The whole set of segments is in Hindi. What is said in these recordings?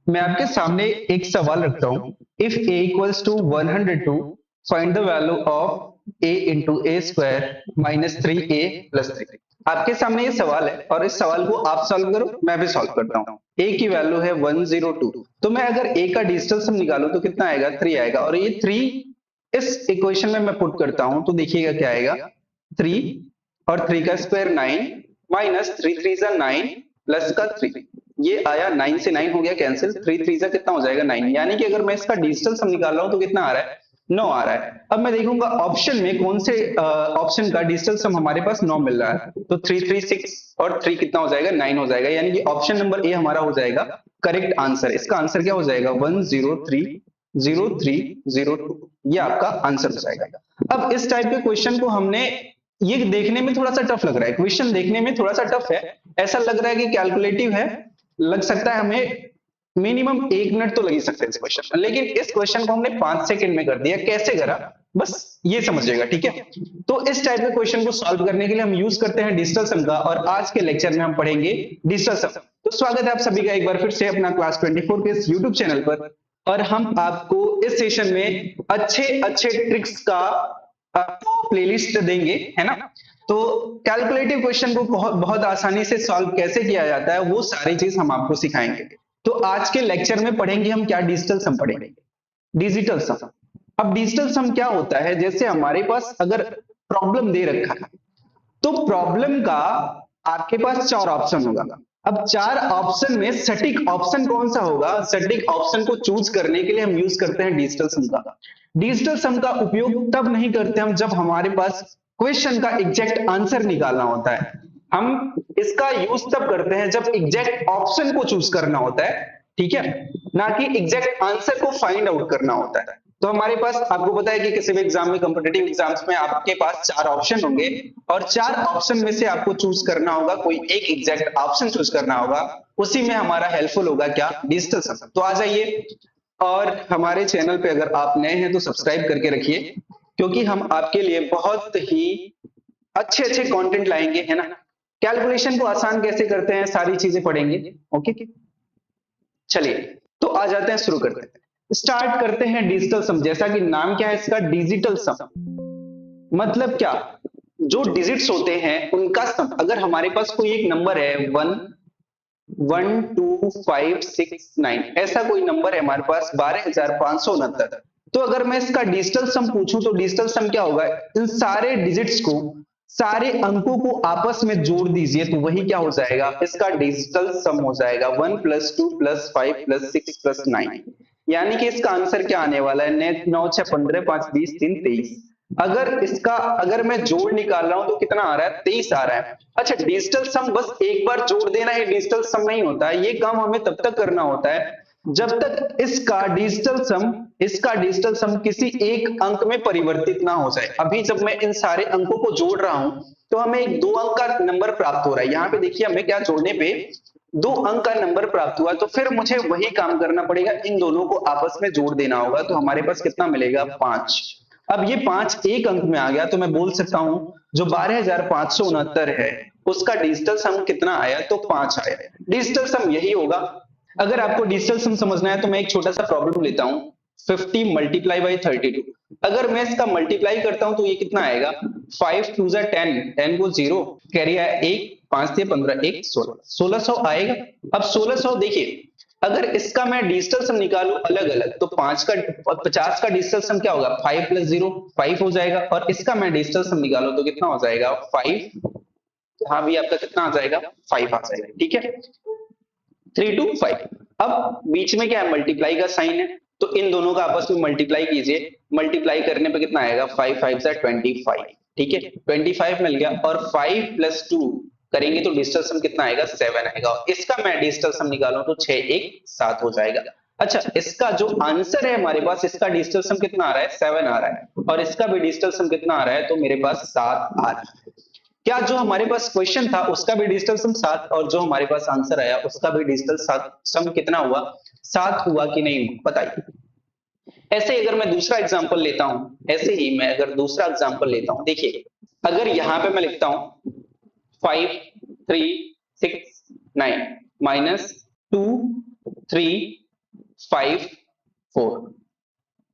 मैं आपके सामने एक सवाल रखता हूं। If a equals to 102, find the value of a into a square minus 3a plus 3। आपके सामने ये सवाल है और इस सवाल को आप सॉल्व करो, मैं भी सॉल्व करता हूँ। ए की वैल्यू है 102, तो मैं अगर ए का डिजिटल सम निकालूं तो कितना आएगा? 3 आएगा। और ये 3 इस इक्वेशन में मैं पुट करता हूं तो देखिएगा क्या आएगा। 3 और 3 का स्क्वायर 9 माइनस 3 3 जा 9 प्लस का 3, ये आया 9 से 9 हो गया कैंसिल, 3 3 जा कितना हो जाएगा 9। यानी कि अगर मैं इसका डिजिटल सम निकाल रहा हूं तो कितना आ रहा है? 9 आ रहा है। अब मैं देखूंगा ऑप्शन में कौन से ऑप्शन का डिजिटल सम हमारे पास 9 मिल रहा है। तो 3 3 6 और 3 कितना हो जाएगा? 9 हो जाएगा। यानी कि ऑप्शन नंबर ए हमारा हो जाएगा करेक्ट आंसर। इसका आंसर क्या हो जाएगा? 1030302, ये आपका आंसर हो जाएगा। अब इस टाइप के क्वेश्चन को हमने, ये देखने में थोड़ा सा टफ लग रहा है, क्वेश्चन देखने में थोड़ा सा टफ है, ऐसा लग रहा है कि कैलकुलेटिव है, लग सकता है हमें मिनिमम 1 मिनट तो लग ही सकते हैं इस क्वेश्चन, लेकिन इस क्वेश्चन को हमने 5 सेकंड में कर दिया। कैसे करा बस ये समझिएगा, ठीक है। तो इस टाइप के क्वेश्चन को सॉल्व करने के लिए हम यूज करते हैं डिजिटल सम का, और आज के लेक्चर में हम पढ़ेंगे डिजिटल सम। तो स्वागत है आप सभी का एक बार फिर से अपना क्लास 24 के इस यूट्यूब चैनल पर, और हम आपको इस सेशन में अच्छे अच्छे ट्रिक्स का प्लेलिस्ट देंगे, है ना। तो कैलकुलेटिव क्वेश्चन को बहुत बहुत आसानी से सॉल्व कैसे किया जाता है वो सारी चीज हम आपको सिखाएंगे। तो आज के लेक्चर में पढ़ेंगे हम क्या? डिजिटल सम पढ़ेंगे। डिजिटल सम, अब डिजिटल सम क्या होता है? जैसे हमारे पास अगर प्रॉब्लम दे रखा है तो प्रॉब्लम का आपके पास 4 ऑप्शन होगा। अब 4 ऑप्शन में सटीक ऑप्शन कौन सा होगा? सटीक ऑप्शन को चूज करने के लिए हम यूज करते हैं डिजिटल सम का। डिजिटल सम का उपयोग तब नहीं करते हम जब हमारे पास क्वेश्चन का एग्जैक्ट आंसर निकालना होता है। हम इसका यूज तब करते हैं जब एग्जैक्ट ऑप्शन को चूज करना होता है, ठीक है, ना कि एग्जैक्ट आंसर को फाइंड आउट करना होता है। तो हमारे पास, आपको पता है कि किसी भी एग्जाम में, कॉम्पिटेटिव एग्जाम्स में आपके पास 4 ऑप्शन होंगे, और 4 ऑप्शन में से आपको चूज करना होगा, कोई एक एग्जैक्ट ऑप्शन चूज करना होगा। उसी में हमारा हेल्पफुल होगा क्या? डिजिटल सम। तो आ जाइए, और हमारे चैनल पे अगर आप नए हैं तो सब्सक्राइब करके रखिए, क्योंकि हम आपके लिए बहुत ही अच्छे अच्छे कंटेंट लाएंगे, है ना। कैलकुलेशन को आसान कैसे करते हैं सारी चीजें पढ़ेंगे, ओके। चलिए, तो आ जाते हैं, शुरू करते हैं, स्टार्ट करते हैं डिजिटल सम। जैसा कि नाम क्या है इसका? डिजिटल सम। मतलब क्या? जो डिजिट्स होते हैं उनका सम। अगर हमारे पास कोई एक नंबर है 1 1 2 5 6 9, ऐसा कोई नंबर है हमारे पास 12,569, तो अगर मैं इसका डिजिटल सम पूछूं तो डिजिटल सम क्या होगा? इन सारे डिजिट्स को, सारे अंकों को आपस में जोड़ दीजिए तो वही क्या हो जाएगा? इसका डिजिटल सम हो जाएगा 1 + 2 + 5 + 6 + 9। यानी कि इसका आंसर क्या आने वाला है? 9 6 15 5 20 3 23। अगर मैं जोड़ निकाल रहा हूं तो कितना आ रहा है? 23 आ रहा है। अच्छा, डिजिटल सम बस एक बार जोड़ देना ही डिजिटल सम नहीं होता है। ये काम हमें तब तक करना होता है जब तक इसका डिजिटल सम किसी एक अंक में परिवर्तित ना हो जाए। अभी जब मैं इन सारे अंकों को जोड़ रहा हूं तो हमें एक 2 अंक का नंबर प्राप्त हो रहा है। यहाँ पे देखिए, हमें क्या जोड़ने पे 2 अंक का नंबर प्राप्त हुआ, तो फिर मुझे वही काम करना पड़ेगा, इन दोनों को आपस में जोड़ देना होगा। तो हमारे पास कितना मिलेगा? 5। अब ये 5 एक अंक में आ गया, तो मैं बोल सकता हूं जो 12,569 है उसका डिजिटल सम कितना आया? तो 5 आया। डिजिटल सम यही होगा। अगर आपको डिजिटल सम समझना है तो मैं एक छोटा सा प्रॉब्लम लेता हूं, 50 × 32। अगर मैं इसका मल्टीप्लाई करता हूं तो ये कितना आएगा? 5 2 जा 10, 10 को 0 कैरी आया 1, 5 से 15 1 16, 1600 आएगा। अब 1600 देखिए, अगर इसका मैं डिजिटल सम निकालूं अलग अलग तो 50 का डिजिटल सम क्या होगा? 5 + 0 5 हो जाएगा, और इसका मैं डिजिटल सम निकालूं तो कितना हो जाएगा? 5। हाँ भी आपका कितना आ जाएगा? 5 आ जाएगा, ठीक है। 3 to 5। अब बीच में क्या है? मल्टीप्लाई का साइन है, तो इन दोनों का आपस में मल्टीप्लाई कीजिए। मल्टीप्लाई करने पे कितना आएगा? 5 5 जा 25, ठीक है, 25 मिल गया। और 5 + 2 करेंगे तो डिजिटल सम कितना आएगा? 7 आएगा। और इसका मैं डिजिटल सम निकालूं तो 6 1 7 हो जाएगा। अच्छा, इसका जो आंसर है हमारे पास, इसका डिजिटल सम कितना आ रहा है? 7 आ रहा है, और इसका भी डिजिटल सम कितना आ रहा है? तो मेरे पास 7 आ रहा है। क्या जो हमारे पास क्वेश्चन था उसका भी डिजिटल सम 7, और जो हमारे पास आंसर आया उसका भी डिजिटल सम कितना हुआ? 7 हुआ कि नहीं हुआ? बताइए। ऐसे ही अगर मैं दूसरा एग्जांपल लेता हूं, ऐसे ही मैं अगर दूसरा एग्जांपल लेता हूं, देखिए, अगर यहां पे मैं लिखता हूं 5 3 6 9 -2 3 5 4,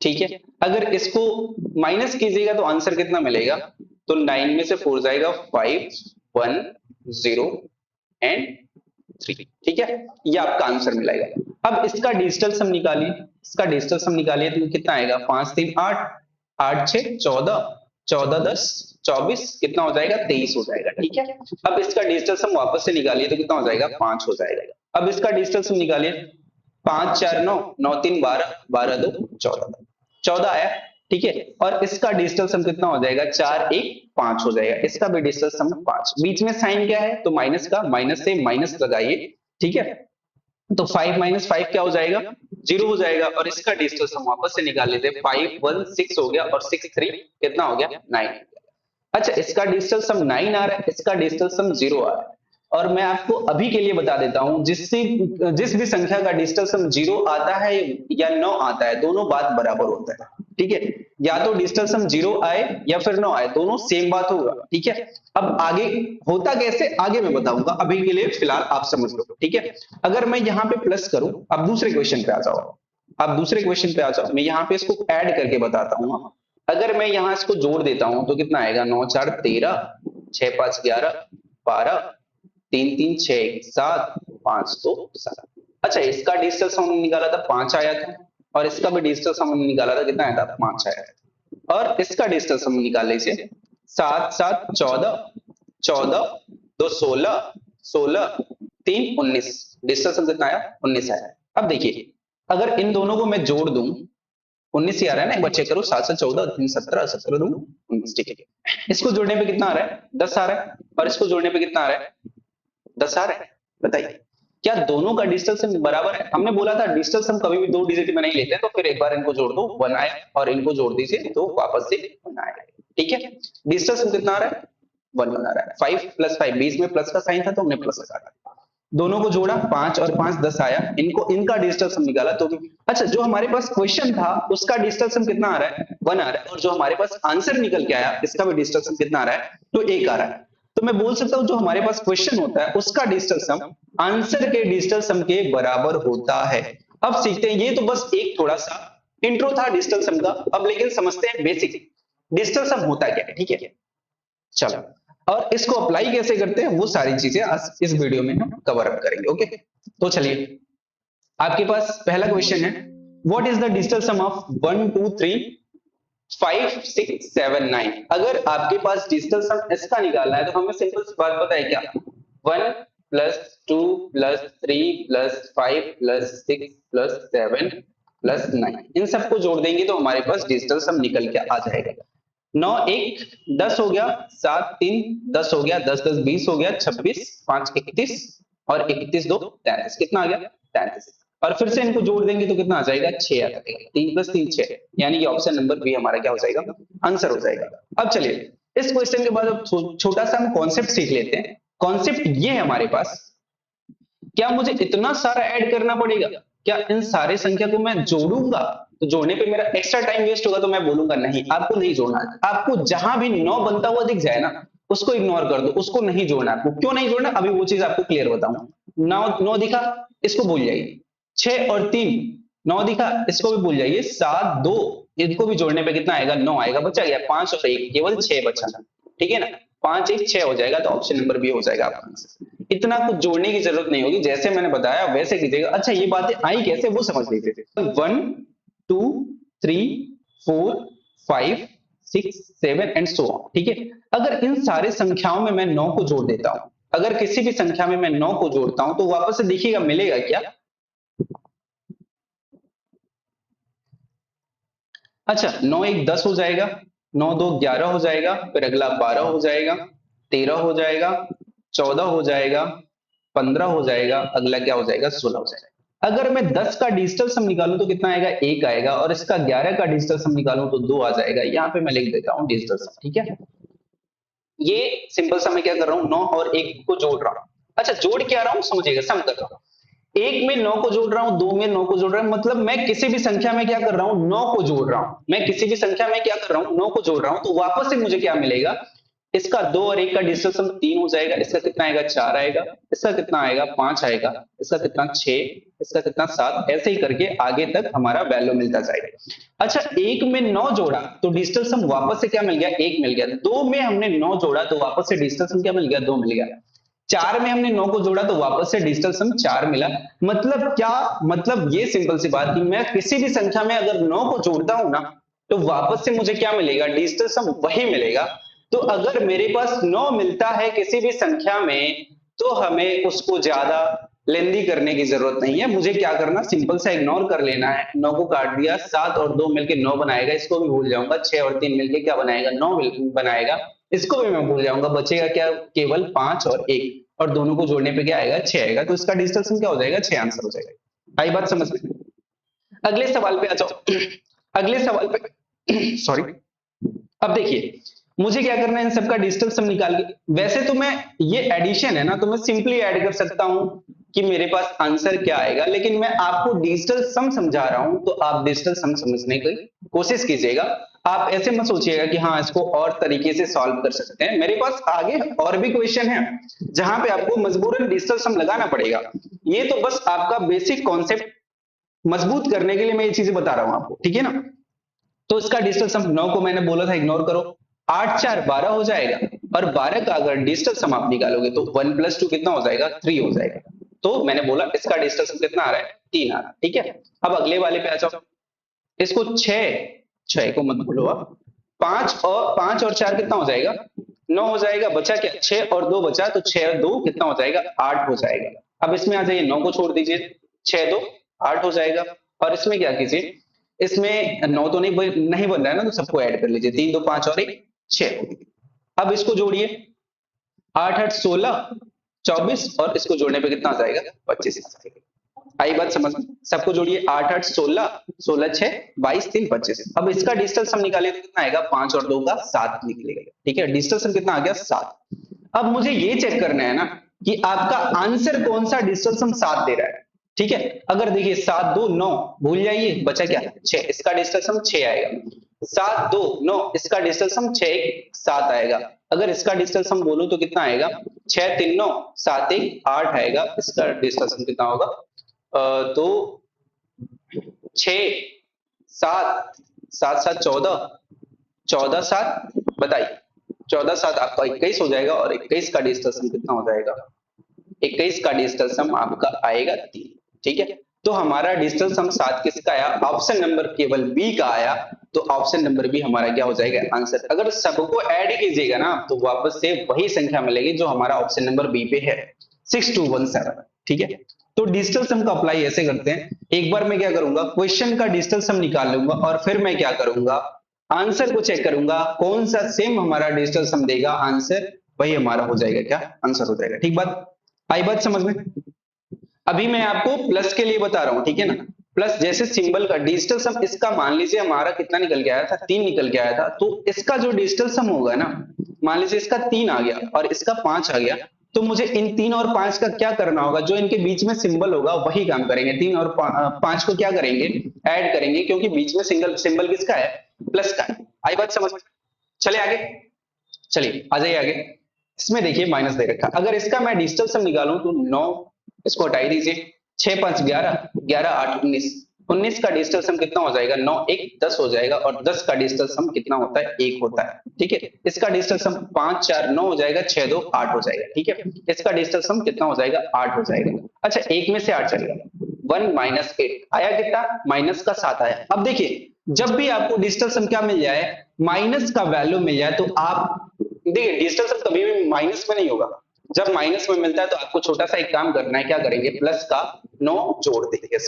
ठीक है। अगर इसको माइनस कीजिएगा तो आंसर कितना मिलेगा, तो 9 में से 4 जाएगा 5 1 0 एंड 3, ठीक है। ये आपका आंसर मिलेगा। अब इसका डिजिटल सम निकालिए, इसका डिजिटल सम निकालिए तो कितना आएगा, 5 3 8, 8 6 14, 14 10 24, कितना हो जाएगा 23 हो जाएगा, ठीक है। अब इसका डिजिटल सम वापस से निकालिए तो कितना हो जाएगा 5 हो जाएगा। अब इसका डिजिटल सम निकालिए, 5 4 9, 9 3 12, 12 2 14, 14 आया, ठीक है। और इसका डिजिटल सम कितना हो जाएगा, 4 1 5 हो जाएगा। इसका भी डिजिटल सम 5। बीच में साइन क्या है, तो माइनस का, माइनस से माइनस लगाइए, ठीक है। तो 5 माइनस 5 क्या हो जाएगा, 0 हो जाएगा। और इसका डिजिटल सम वापस से निकाल लेते हैं, 5 1 6 हो गया और 6 3 कितना हो गया 9। अच्छा, इसका डिजिटल सम 9 आ रहा है, इसका डिजिटल सम 0 आ रहा है। और मैं आपको अभी के लिए बता देता हूं, जिस भी संख्या का डिजिटल सम 0 आता है या 9 आता है, दोनों बात बराबर होता है, ठीक है। या तो डिजिटल सम 0 आए या फिर 9 आए, दोनों सेम बात होगा, ठीक है। अब आगे होता कैसे, आगे मैं बताऊंगा, अभी के लिए फिलहाल आप समझ लो, ठीक है। अगर मैं यहाँ पे प्लस करूं, अब दूसरे क्वेश्चन पे आ जाओ, अब दूसरे क्वेश्चन पे आ जाओ, मैं यहाँ पे इसको ऐड करके बताता हूँ। अगर मैं यहाँ इसको जोड़ देता हूं तो कितना आएगा, 9 4 13, 6 5 11, 12, 3 3 6 7, 5 2 7। अच्छा, इसका डिजिटल सम निकाला था 5 आया था, और इसका भी डिजिटल सम निकाला था, कितना आया था 5 आया था। और इसका डिजिटल सम निकाल लीजिए, 7 7 14, 14 2 16, 16 3 19, डिजिटल सम कितना आया 19 आया। अब देखिए, अगर इन दोनों को मैं जोड़ दूं, 19 ही आ रहा है ना, एक बार चेक करो, 7 से 14 3 17, 17 2 19, ठीक है। इसको जोड़ने पे कितना आ रहा है, 10 आ रहा है। और इसको जोड़ने पे कितना आ रहा है, 10 आ रहा है। बताइए, क्या दोनों का डिजिटल सम बराबर है। हमने बोला था डिजिटल सम कभी भी 2 डिजिट में नहीं लेते, तो फिर एक बार इनको जोड़ दो 1 आया, और इनको जोड़ दीजिए तो वापस से 1 आया, ठीक है। डिजिटल सम कितना आ रहा है, 1 1 आ रहा है। 5 + 5, बीच में प्लस का साइन था तो हमने प्लस लगा दिया। दोनों को जोड़ा, 5 और 5 10 आया, इनको इनका डिजिटल सम निकाला तो भी अच्छा। जो हमारे पास क्वेश्चन था उसका डिजिटल सम कितना आ रहा है, 1 आ रहा है। और जो हमारे पास आंसर निकल के आया, इसका भी डिजिटल सम कितना आ रहा है, तो 1 आ रहा है। तो मैं बोल सकता हूं जो हमारे पास क्वेश्चन होता है उसका डिजिटल सम आंसर के डिजिटल सम के बराबर होता है। अब सीखते हैं, ये तो बस एक थोड़ा सा इंट्रो था डिजिटल सम का। अब लेकिन समझते हैं बेसिक डिजिटल सम होता क्या है, ठीक है। चलो, और इसको अप्लाई कैसे करते हैं वो सारी चीजें आज इस वीडियो में हम कवर अप करेंगे, ओके। तो चलिए, आपके पास पहला क्वेश्चन है, what is the digital sum of 1 2 3 5 6 7 9। अगर आपके पास डिजिटल सम इसका निकालना है तो हमें सिंपल सी बात पता है क्या, 1 + 2 + 3 + 5 + 6 + 7 + 9, इन सबको जोड़ देंगे तो हमारे पास डिजिटल सम निकल के आ जाएगा। 9 1 10 हो गया, 7 3 10 हो गया, 10 10 20 हो गया, 26 5 31, और 31 2 33, कितना आ गया 33। और फिर से इनको जोड़ देंगे तो कितना आ जाएगा, 6 आ जाएगा। 3 + 3 6, यानी कि ऑप्शन नंबर बी हमारा क्या हो जाएगा, आंसर हो जाएगा। अब चलिए, इस क्वेश्चन के बाद अब छोटा सा हम कॉन्सेप्ट सीख लेते हैं। कॉन्सेप्ट ये है हमारे पास, क्या मुझे इतना सारा ऐड करना पड़ेगा, क्या इन सारे संख्या को मैं जोड़ूंगा तो जोड़ने पे मेरा एक्स्ट्रा टाइम वेस्ट होगा, तो मैं बोलूंगा नहीं, आपको नहीं जोड़ना है। आपको जहां भी 9 बनता हुआ दिख जाए ना, उसको इग्नोर कर दो, उसको नहीं जोड़ना। आपको क्यों नहीं जोड़ना, अभी वो चीज आपको क्लियर बताऊंगा। 9 दिखा, इसको भूल जाइए। 6 और 3 9 दिखा, इसको भी भूल जाइए। 7 2, इनको भी जोड़ने पे कितना आएगा, 9 आएगा। बचा गया 5 और 1, केवल 6 बचा, ठीक है ना। 5 1 6 हो जाएगा, तो ऑप्शन नंबर बी हो जाएगा आपका आंसर। इतना कुछ जोड़ने की जरूरत नहीं होगी, जैसे मैंने बताया वैसे कीजिएगा। अच्छा, ये बातें आई कैसे वो समझ लीजिए। 1 2 3 4 5 6 7 एंड सो ऑन, ठीक है। अगर इन सारे संख्याओं में मैं 9 को जोड़ देता हूं, अगर किसी भी संख्या में मैं 9 को जोड़ता हूं तो वापस से देखिएगा मिलेगा क्या। अच्छा, 9 1 10 हो जाएगा, 9 2 11 हो जाएगा, फिर अगला 12 हो जाएगा, 13 हो जाएगा, 14 हो जाएगा, 15 हो जाएगा, अगला क्या हो जाएगा, 16 हो जाएगा। अगर मैं 10 का डिजिटल सम निकालूं तो कितना आएगा, 1 आएगा। और इसका 11 का डिजिटल सम निकालूं तो 2 आ जाएगा। यहां पे मैं लिख देता हूं डिजिटल सम, ठीक है। ये सिंपल सा मैं क्या कर रहा हूं, 9 और 1 को जोड़ रहा हूं। अच्छा, जोड़ क्या रहा हूं समझिएगा, सम कर रहा हूं। 1 में 9 को जोड़ रहा हूं, 2 में 9 को जोड़ रहा हूं, मतलब मैं किसी भी संख्या में क्या कर रहा हूं, 9 को जोड़ रहा हूं। मैं किसी भी संख्या में क्या कर रहा हूं, 9 को जोड़ रहा हूं, तो वापस से मुझे क्या मिलेगा, इसका 2 और 1 का डिजिटल सम 3 हो जाएगा, इसका कितना आएगा 4 आएगा, इसका कितना आएगा 5 आएगा, इसका कितना 6, इसका कितना 7, ऐसे ही करके आगे तक हमारा वैल्यू मिलता जाएगा। अच्छा, 1 में 9 जोड़ा तो डिजिटल सम वापस से क्या मिल गया, 1 मिल गया। 2 में हमने 9 जोड़ा तो वापस से डिजिटल सम क्या मिल गया, 2 मिल गया। 4 में हमने 9 को जोड़ा तो वापस से डिजिटल सम 4 मिला। मतलब क्या, मतलब ये सिंपल सी बात कि मैं किसी भी संख्या में अगर 9 को जोड़ता हूं ना, तो वापस से मुझे क्या मिलेगा, डिजिटल सम वही मिलेगा। तो अगर मेरे पास 9 मिलता है किसी भी संख्या में, तो हमें उसको ज्यादा लेंदी करने की जरूरत नहीं है। मुझे क्या करना, सिंपल सा इग्नोर कर लेना है। 9 को काट दिया, 7 और 2 मिलके 9 बनाएगा, इसको भी भूल जाऊंगा। 6 और 3 मिलके क्या बनाएगा, 9 बनाएगा, इसको भी मैं भूल जाऊंगा। बचेगा क्या, केवल 5 और 1, और दोनों को जोड़ने पे क्या आएगा, 6 आएगा। तो इसका डिजिटल सम क्या हो जाएगा, 6 आंसर हो जाएगा। आई बात समझ में? अगले सवाल पे आ जाओ। अगले सवाल पे सॉरी, अब देखिए मुझे क्या करना है, इन सबका डिजिटल सम निकाल के, वैसे तो मैं ये एडिशन है ना, तो मैं सिंपली ऐड कर सकता हूं कि मेरे पास आंसर क्या आएगा, लेकिन मैं आपको डिजिटल सम समझा रहा हूं, तो आप डिजिटल सम समझने की कोशिश कीजिएगा। आप ऐसे मत सोचिएगा कि हाँ इसको और तरीके से सॉल्व कर सकते हैं। मेरे पास आगे और भी क्वेश्चन है जहां पे आपको मजबूरन डिजिटल सम लगाना पड़ेगा। ये तो बस आपका बेसिक कॉन्सेप्ट मजबूत करने के लिए मैं ये चीजें बता रहा हूं आपको, ठीक है ना। तो इसका डिजिटल सम 9 को मैंने बोला था इग्नोर करो, 8 4 12 हो जाएगा, और 12 का अगर डिजिटल सम आप निकालोगे तो 1 + 2 कितना हो जाएगा, 3 हो जाएगा। तो मैंने बोला इसका डिजिटल सम कितना आ रहा है, 3 आ रहा है, ठीक है। अब अगले वाले पे आ जाओ, इसको 6 को मत भूलो, अब 5 और 4 कितना हो जाएगा, 9 हो जाएगा। बचा क्या, 6 और 2 बचा, तो 6 और 2 कितना हो जाएगा, 8 हो जाएगा। अब इसमें आ जाइए, 9 को छोड़ दीजिए, 6 2 8 हो जाएगा। और इसमें क्या कीजिए, इसमें 9 तो नहीं बन रहा है ना, तो सबको ऐड कर लीजिए, 3 2 5 और 1 6। अब इसको जोड़िए, 8 8 16 24, और इसको जोड़ने पे कितना आ जाएगा, 25 आ जाएगा। आई बात समझ में? सबको जोड़िए, 8 8 16 16 6 22 3 25। अब इसका डिजिटल सम निकालिए तो कितना आएगा, 5 और 2 का 7 निकलेगा, ठीक है। डिजिटल सम कितना आ गया, 7। अब मुझे ये चेक करना है ना कि आपका आंसर कौन सा डिजिटल सम 7 दे रहा है, ठीक है। अगर देखिए 7 2 9, भूल जाइए, बचा क्या, 6, इसका डिजिटल सम 6 आएगा। 7 2 9, इसका डिजिटल सम 6 1 7 आएगा। अगर इसका डिजिटल सम बोलूं तो कितना आएगा, 6 3 9 7 1 8 आएगा। इसका डिजिटल सम कितना होगा, तो 6 7 7 7 14 14 7, बताइए 14 7 आपका 21 हो जाएगा, और 21 का डिजिटल सम कितना हो जाएगा, 21 का डिजिटल सम आपका आएगा 3, ठीक है। तो हमारा डिजिटल सम 7 किसका आया, ऑप्शन नंबर केवल बी का आया। तो ऑप्शन नंबर बी हमारा क्या हो जाएगा, आंसर। अगर सबको ऐड कीजिएगा ना, तो वापस से वही संख्या मिलेगी जो हमारा ऑप्शन नंबर बी पे है, 6217, ठीक है। तो डिजिटल सम का अप्लाई ऐसे करते हैं। एक बार मैं क्या करूंगा, क्वेश्चन का डिजिटल सम निकाल लूंगा, और फिर मैं क्या करूंगा, आंसर को चेक करूंगा, कौन सा सेम हमारा डिजिटल सम देगा आंसर, वही हमारा हो जाएगा क्या, आंसर हो जाएगा। ठीक बात, आई बात समझ में? अभी मैं आपको प्लस के लिए बता रहा हूं, ठीक है ना। प्लस जैसे सिंबल का डिजिटल सम, इसका मान लीजिए हमारा कितना निकल के आया था, 3 निकल के आया था। तो इसका जो डिजिटल सम होगा ना, मान लीजिए इसका 3 आ गया और इसका 5 आ गया, तो मुझे इन 3 और 5 का क्या करना होगा, जो इनके बीच में सिंबल होगा वही काम करेंगे। 3 और 5 को क्या करेंगे, ऐड करेंगे, क्योंकि बीच में सिंगल सिंबल किसका है, प्लस का है। आई बात समझ में? चले आगे, चलिए आ जाइए आगे। इसमें देखिए माइनस दे रखा, अगर इसका मैं डिजिटल सम निकालूं तो 9, इसको हटाई दीजिए, 6 5 11 11 8 19, 19 का डिजिटल सम कितना हो जाएगा, 9 1 10 हो जाएगा, और 10 का डिजिटल सम कितना होता है, 1 होता है, ठीक है। इसका डिजिटल सम 5 4 9 हो जाएगा, 6 2 8 हो जाएगा, ठीक है। इसका डिजिटल सम कितना हो जाएगा, 8 हो जाएगा। अच्छा, 1 में से 8 चलेगा, 1 - 8 आया कितना, माइनस का 7 आया। अब देखिए, जब भी आपको डिजिटल सम क्या मिल जाए, माइनस का वैल्यू मिल जाए, तो आप देखिए डिजिटल सम कभी भी माइनस में नहीं होगा। जब माइनस में मिलता है तो आपको छोटा सा एक काम करना है, क्या करेंगे, प्लस का 9 जोड़ देंगे,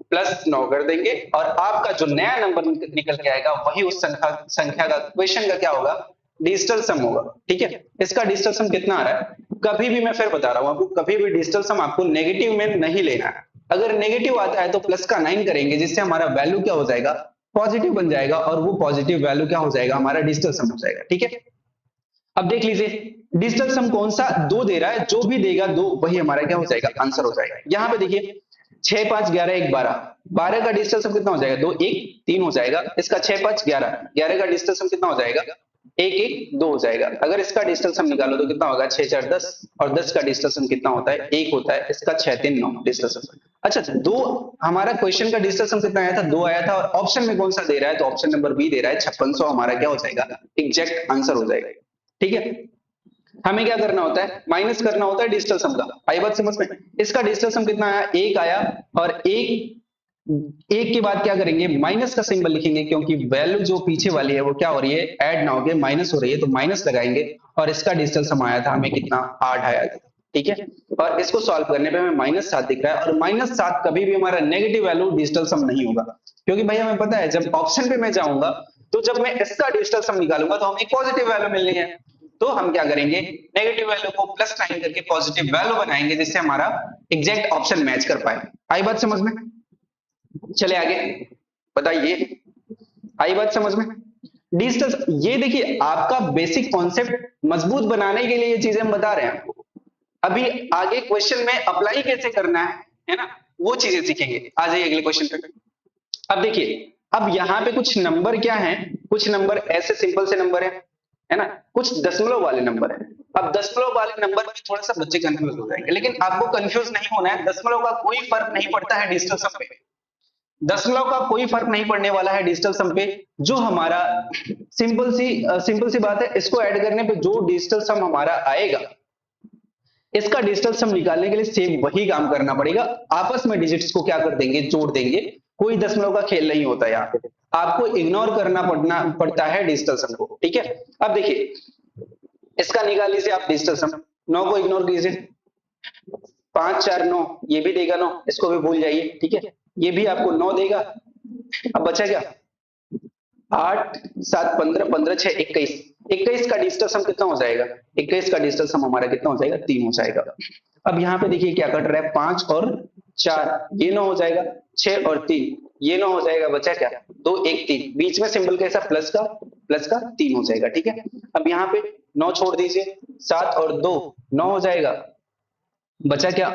प्लस 9 कर देंगे, और आपका जो नया नंबर निकल के आएगा वही उस संख्या का, क्वेश्चन का क्या होगा, डिजिटल सम होगा, ठीक है। इसका डिजिटल सम कितना आ रहा है, कभी भी मैं फिर बता रहा हूं आपको, कभी भी डिजिटल सम आपको नेगेटिव में नहीं लेना है। अगर नेगेटिव आता है तो प्लस का 9 करेंगे, जिससे हमारा वैल्यू क्या हो जाएगा, पॉजिटिव बन जाएगा, और वो पॉजिटिव वैल्यू क्या हो जाएगा, हमारा डिजिटल सम हो जाएगा, ठीक है। अब देख लीजिए डिजिटल सम कौन सा, 2 दे रहा है, जो भी देगा 2 वही हमारा क्या हो जाएगा, आंसर हो जाएगा। यहां पे देखिए 6 5 11 1 12, 12 का डिजिटल सम कितना हो जाएगा, 2 1 3 हो जाएगा। इसका 6 5 11 11 का डिजिटल सम कितना हो जाएगा, एक एक दो हो जाएगा। अगर इसका डिजिटल सम निकालो तो कितना होगा, 6 4 10, और 10 का डिजिटल सम कितना होता है, एक होता है। इसका 6 3 9 डिजिटल सम। अच्छा, दो, हमारा क्वेश्चन का डिजिटल सम कितना आया था, दो आया था, और ऑप्शन में कौन सा दे रहा है, तो ऑप्शन नंबर बी दे रहा है 5600, हमारा क्या हो जाएगा, एग्जैक्ट आंसर हो जाएगा। ठीक है, हमें क्या करना होता है, माइनस करना होता है डिजिटल सम का। आई बात समझ में? इसका डिजिटल सम कितना आया, एक आया, और एक, एक के बाद क्या करेंगे, माइनस का सिंबल लिखेंगे, क्योंकि वैल्यू जो पीछे वाली है वो क्या हो रही है, ऐड ना होके माइनस हो रही है, तो माइनस लगाएंगे। और इसका डिजिटल सम आया था हमें कितना, 8 आया था। ठीक है, और इसको सॉल्व करने पे हमें -7 दिख रहा है, और -7 कभी भी हमारा नेगेटिव वैल्यू डिजिटल सम नहीं होगा, क्योंकि भाई हमें पता है जब ऑप्शन पे मैं जाऊंगा तो जब मैं इसका डिजिटल सम निकालूंगा तो हमें पॉजिटिव वैल्यू मिलनी है। तो हम क्या करेंगे, नेगेटिव वैल्यू को प्लस साइन करके पॉजिटिव वैल्यू बनाएंगे, जिससे हमारा एग्जैक्ट ऑप्शन मैच कर पाए। आई बात समझ में? चले आगे, बताइए, आई बात समझ में? डिजिटल, ये देखिए आपका बेसिक कॉन्सेप्ट मजबूत बनाने के लिए ये चीजें हम बता रहे हैं आपको। अभी आगे क्वेश्चन में अप्लाई कैसे करना है ना, वो चीजें सीखेंगे। आ जाइए अगले क्वेश्चन पे। अब देखिए, अब यहाँ पे कुछ नंबर क्या है, कुछ नंबर ऐसे सिंपल से नंबर है ना, कुछ दशमलव वाले नंबर है। अब दशमलव वाले नंबर में थोड़ा सा बच्चे कंफ्यूज हो जाएंगे, लेकिन आपको कंफ्यूज नहीं होना है, दशमलव का कोई फर्क नहीं पड़ता है डिजिटल सम पे। दशमलव का कोई फर्क नहीं पड़ने वाला है डिजिटल सम पे। जो हमारा सिंपल सी बात है, इसको ऐड करने पे जो डिजिटल सम हमारा आएगा, इसका डिजिटल सम निकालने के लिए सेम वही काम करना पड़ेगा। आपस में डिजिट्स को क्या कर देंगे, जोड़ देंगे। कोई दशमलव का खेल नहीं होता यहाँ पे, आपको इग्नोर करना पड़ता है डिजिटल सम को। ठीक है, अब देखिए इसका निकाल लीजिए आप डिजिटल सम। 9 को इग्नोर कीजिए, 5 4 9, ये भी देगा 9, इसको भी भूल जाइए। ठीक है, ये भी आपको 9 देगा। अब बचा क्या, 8 7 15 15 6 21, 21 का डिजिटल सम कितना हो जाएगा, 21 का डिजिटल सम हमारा कितना हो जाएगा, 3 हो जाएगा। अब यहाँ पे देखिए क्या कट रहा है, 5 और 4 ये 9 हो जाएगा, 6 और 3 ये 9 हो जाएगा, बचा क्या, 2 1 3, बीच में सिंबल कैसा, प्लस का 3 हो जाएगा। ठीक है, अब यहाँ पे 9 छोड़ दीजिए, 7 और 2 9 हो जाएगा, बचा क्या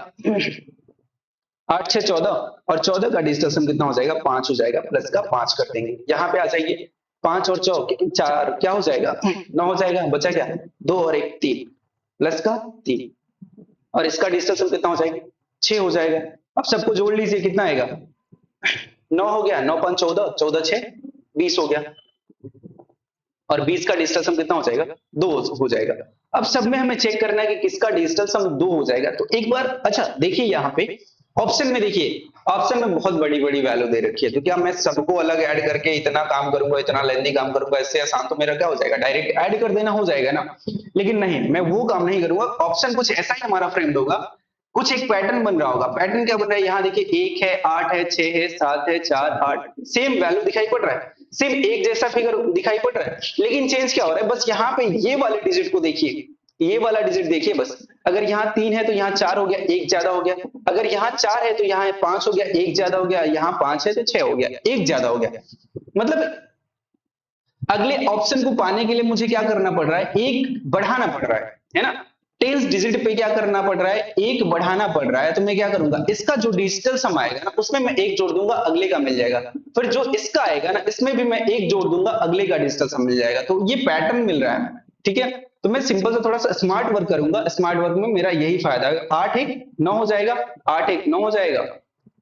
8 6 14, और 14 का डिजिटल सम कितना हो जाएगा, 5 हो जाएगा, प्लस का 5 कर देंगे। यहाँ पे आ जाइए, 5 और 4 क्या हो जाएगा, 9 हो जाएगा, बचा क्या 2 और 1 3, प्लस का 3, और इसका डिजिटल सम कितना हो जाएगा, 6 हो जाएगा। अब सबको जोड़ लीजिए, कितना आएगा, 9 हो गया, 9 5 14, 14 6 20 हो गया, और 20 का डिजिटल सम कितना हो जाएगा, 2 हो जाएगा। अब सब में हमें चेक करना है कि किसका डिजिटल सम 2 हो जाएगा। तो एक बार अच्छा देखिए, यहाँ पे ऑप्शन में देखिए, ऑप्शन में बहुत बड़ी बड़ी वैल्यू दे रखी है, तो क्या मैं सबको अलग ऐड करके इतना काम करूंगा, इतना लेंथी काम करूंगा, इससे आसान तो मेरा क्या हो जाएगा, डायरेक्ट ऐड कर देना हो जाएगा ना। लेकिन नहीं, मैं वो काम नहीं करूंगा। ऑप्शन कुछ ऐसा ही हमारा फ्रेम्ड होगा, कुछ एक पैटर्न बन रहा होगा। पैटर्न क्या बन रहा है, यहाँ देखिए 1 है 8 है 6 है 7 है 4 8, सेम वैल्यू दिखाई पड़ रहा है, सेम एक जैसा फिगर दिखाई पड़ रहा है, लेकिन चेंज क्या हो रहा है, बस यहाँ पे ये वाले डिजिट को देखिए, ये वाला डिजिट देखिए बस। अगर यहाँ 3 है तो यहाँ 4 हो गया, एक ज्यादा हो गया। अगर यहाँ 4 है तो यहाँ 5 हो गया, एक ज्यादा हो गया। यहाँ 5 है तो 6 हो गया, एक ज्यादा हो गया। मतलब अगले ऑप्शन को पाने के लिए मुझे क्या करना पड़ रहा है, एक बढ़ाना पड़ रहा है ना। टेंस डिजिट पे क्या करना पड़ रहा है, एक बढ़ाना पड़ रहा है। तो मैं क्या करूंगा, इसका जो डिजिटल सम आएगा ना, उसमें मैं एक जोड़ दूंगा, अगले का मिल जाएगा। फिर जो इसका आएगा ना, इसमें भी मैं एक जोड़ दूंगा, अगले का डिजिटल सम मिल जाएगा। तो ये पैटर्न मिल रहा है, ठीक है। तो मैं सिंपल से थोड़ा सा स्मार्ट वर्क करूंगा। स्मार्ट वर्क में मेरा यही फायदा है। 8 1 9 हो जाएगा, 8 1 9 हो जाएगा,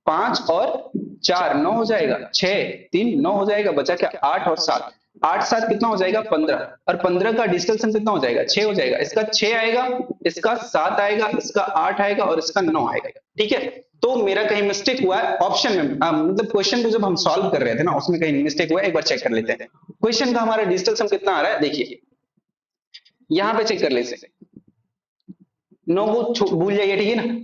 5 और 4 9 हो जाएगा, 6 3 9 हो जाएगा, बचा क्या 8 और 7, 8 7 कितना हो जाएगा 15, और 15 का डिजिटल सम कितना हो जाएगा 6 हो जाएगा। इसका 6 आएगा, इसका 7 आएगा, इसका 8 आएगा, और इसका 9 आएगा। ठीक है, तो मेरा कहीं मिस्टेक हुआ है ऑप्शन में, मतलब क्वेश्चन को जब हम सॉल्व कर रहे थे ना, उसमें कहीं मिस्टेक हुआ है, एक बार चेक कर लेते हैं। क्वेश्चन का हमारा डिजिटल सम कितना आ रहा है, देखिए यहां पे चेक कर लेते हैं। 9 को भूल जाइए, ठीक है ना।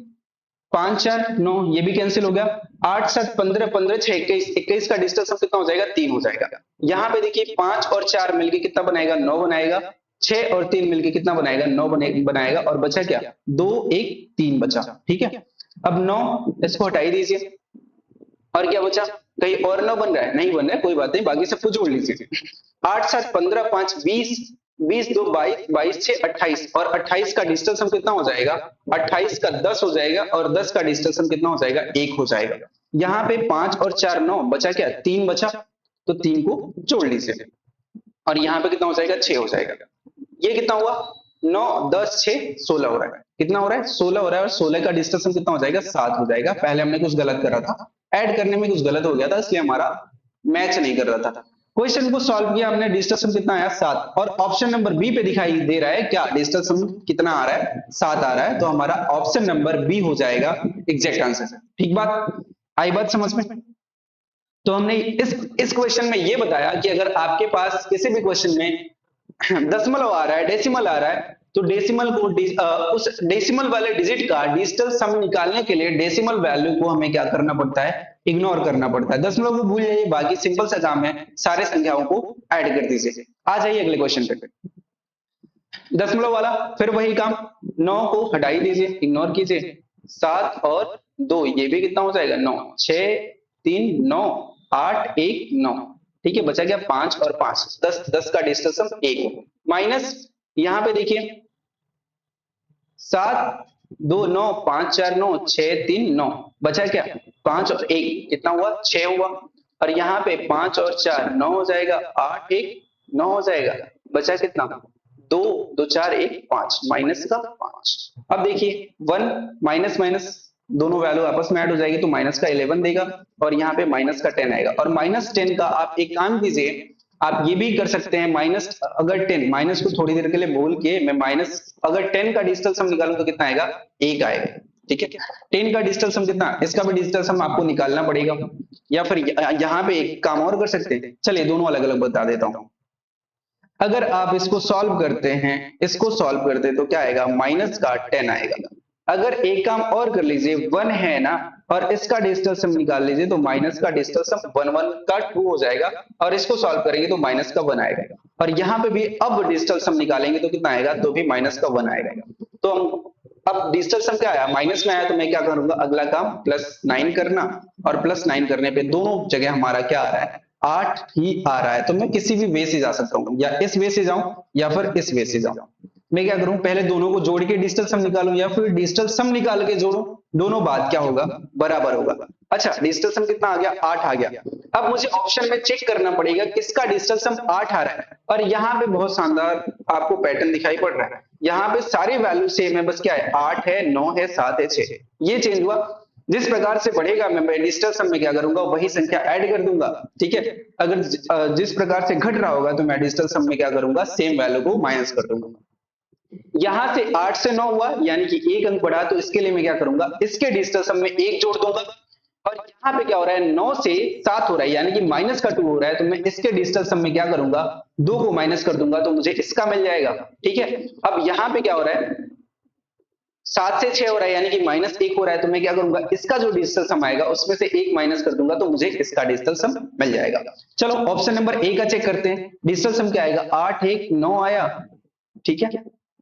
5 4 9 ये भी कैंसिल हो गया। 8 7 15 15 6 21, 21 का डिजिटल सम कितना हो जाएगा 3 हो जाएगा। यहाँ पे देखिए 5 और 4 मिलके कितना बनाएगा 9 बनाएगा, 6 और 3 मिलके कितना बनाएगा 9 बनाएगा, और बचा क्या 2 1 3 बचा। ठीक है, अब 9 इसको हटा ही दीजिए, और क्या बचा, कहीं और 9 बन रहा है, नहीं बन रहा है, कोई बात नहीं, बाकी सबको जोड़ लीजिए। 8 7 15 5 20, 20 2 22, 22 6 28, और 28 का डिजिटल सम कितना हो जाएगा, 28 का 10 हो जाएगा, और 10 का डिजिटल सम कितना हो जाएगा 1 हो जाएगा। यहाँ पे 5 और 4 9 बचा क्या 3 बचा, तो 3 को जोड़ लीजिए। और यहाँ पे कितना हो जाएगा 6 हो जाएगा। ये कितना हुआ 9 10 6 16 हो रहा है। कितना हो रहा है 16 हो रहा है और 16 का डिस्टेंस कितना हो जाएगा 7 हो जाएगा। पहले हमने कुछ गलत करा था, ऐड करने में कुछ गलत हो गया था इसलिए हमारा मैच नहीं कर रहा था। क्वेश्चन को सॉल्व किया हमने, डिस्टेंस कितना आया 7 और ऑप्शन नंबर बी पे दिखाई दे रहा है क्या डिस्टेंस कितना आ रहा है 7 आ रहा है। तो हमारा ऑप्शन नंबर बी हो जाएगा एग्जैक्ट आंसर। ठीक बात आई बात समझ में। तो हमने इस क्वेश्चन में ये बताया कि अगर आपके पास किसी भी क्वेश्चन में दशमलव आ रहा है, डेसिमल आ रहा है, तो डेसिमल को उस डेसिमल वाले डिजिट का डिजिटल सम निकालने के लिए डेसिमल वैल्यू को हमें क्या करना पड़ता है इग्नोर करना पड़ता है। दशमलव को भूल जाइए, बाकी सिंपल सा काम है, सारे संख्याओं को ऐड कर दीजिए। आ जाइए अगले क्वेश्चन पे। दशमलव वाला फिर वही काम, 9 को हटा ही दीजिए, इग्नोर कीजिए। 7 और 2 ये भी कितना हो जाएगा 9, 6 3 9 8 1 9। ठीक है, बचा गया 5 और 5, 10 10 का डिजिटल सम 1 माइनस यहाँ पे देखिए 7 2 9 5 4 9 6 3 9 बचा क्या 5 और 1 कितना हुआ 6 हुआ। और यहाँ पे 5 और 4 9 हो जाएगा, 8 1 9 हो जाएगा, बचा कितना 2 2 4 1 5 माइनस का 5। अब देखिए 1 माइनस माइनस दोनों वैल्यू आपस में ऐड हो जाएगी तो माइनस का 11 देगा और यहाँ पे माइनस का 10 आएगा। और माइनस 10 का आप एक काम कीजिए, आप ये भी कर सकते हैं माइनस अगर 10 माइनस को थोड़ी देर के लिए भूल के मैं माइनस अगर 10 का डिजिटल सम निकालूं तो कितना आएगा 1 आएगा। ठीक है, 10 का डिजिटल सम कितना, इसका भी डिजिटल सम आपको निकालना पड़ेगा। या फिर यहाँ पे एक काम और कर सकते हैं, चलिए दोनों अलग अलग बता देता हूं। अगर आप इसको सॉल्व करते हैं, इसको सॉल्व करते तो क्या आएगा माइनस का 10 आएगा। अगर एक काम और कर लीजिए 1 है ना और इसका डिजिटल सम निकाल लीजिए तो माइनस का डिजिटल सम 1 1 का 2 हो जाएगा और इसको सॉल्व करेंगे तो माइनस का 1 आएगा। और यहाँ पे भी अब डिजिटल सम निकालेंगे तो कितना आएगा तो भी माइनस का 1 आएगा। तो हम अब डिजिटल सम क्या आया माइनस में आया तो मैं क्या करूंगा अगला काम +9 करना और +9 करने पे दोनों जगह हमारा क्या आ रहा है 8 ही आ रहा है। तो मैं किसी भी वे से जा सकता हूँ, या इस वे से जाऊं या फिर इस वे से जाऊं। मैं क्या करूं पहले दोनों को जोड़ के डिजिटल सम निकालूं या फिर डिजिटल सम निकाल के जोड़ूं, दोनों बात क्या होगा बराबर होगा। अच्छा डिजिटल सम कितना आ गया 8 आ गया। अब मुझे ऑप्शन में चेक करना पड़ेगा किसका डिजिटल सम 8 आ रहा है। और यहाँ पे बहुत शानदार आपको पैटर्न दिखाई पड़ रहा है, यहाँ पे सारे वैल्यू सेम है, बस क्या है 8 है 9 है 7 है 6 है, ये चेंज हुआ। जिस प्रकार से बढ़ेगा मैं डिजिटल सम में क्या करूंगा वही संख्या ऐड कर दूंगा। ठीक है, अगर जिस प्रकार से घट रहा होगा तो मैं डिजिटल सम में क्या करूंगा सेम वैल्यू को माइनस कर दूंगा। यहां से 8 से 9 हुआ यानी कि एक अंक बढ़ा, तो इसके लिए मैं क्या करूंगा इसके डिजिटल सम में 1 जोड़ दूंगा। और यहाँ पे क्या हो रहा है 9 से 7 हो रहा है यानी कि माइनस का 2 हो रहा है, तो मैं इसके डिजिटल सम में क्या करूंगा 2 को माइनस कर दूंगा तो मुझे इसका मिल जाएगा। ठीक है, अब यहाँ पे क्या हो रहा है 7 से 6 हो रहा है यानी कि -1 हो रहा है, तो मैं क्या करूंगा इसका जो डिजिटल सम आएगा उसमें से 1 माइनस कर दूंगा तो मुझे इसका डिजिटल सम मिल जाएगा। चलो ऑप्शन नंबर ए का चेक करते हैं, डिजिटल सम क्या आएगा 8 1 9 आया। ठीक है,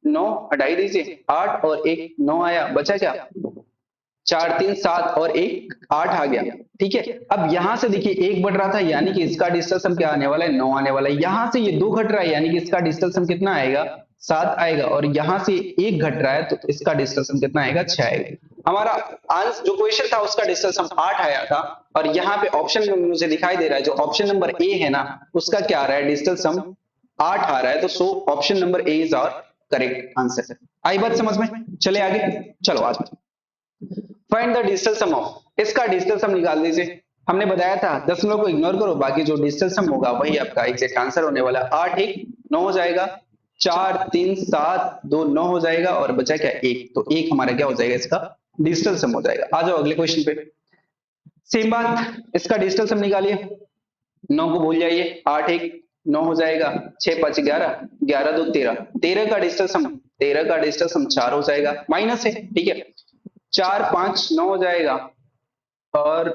9 हटाई दीजिए, 8 और 1 9 आया, बचा क्या 4 3 7 और 1 8 आ गया। ठीक है, अब यहां से देखिए 1 बढ़ रहा था यानी कि इसका डिजिटल सम क्या आने वाला है 9 आने वाला है। यहां से ये 2 घट रहा है यानी कि इसका डिजिटल सम कितना आएगा 7 आएगा। और यहां से 1 घट रहा है तो इसका डिजिटल सम कितना आएगा 6 आएगा। हमारा आंसर जो क्वेश्चन था उसका डिजिटल सम 8 आया था और यहाँ पे ऑप्शन में मुझे दिखाई दे रहा है जो ऑप्शन नंबर ए है ना उसका क्या आ रहा है डिजिटल सम 8 आ रहा है। तो so option number A is our correct answer. आई बात समझ में, चले आगे, चलो आज find the digital sum of, इसका डिजिटल सम निकाल दीजिए। हमने बताया था दशमलव को इग्नोर करो, बाकी जो डिजिटल सम होगा वही आपका एग्जैक्ट आंसर होने वाला है। 8 1 9 हो जाएगा, 4 3 7 2 9 हो जाएगा और बचा क्या 1, तो 1 हमारा क्या हो जाएगा इसका डिजिटल सम हो जाएगा। आ जाओ अगले क्वेश्चन पे, सेम बात, इसका डिजिटल सम निकालिए। 9 को भूल जाइए, 8 1 9 हो जाएगा, 6 5 11 11 2 13 13 का डिजिटल सम 13 का डिजिटल सम 4 हो जाएगा, माइनस है। ठीक है, 4 5 9 हो जाएगा और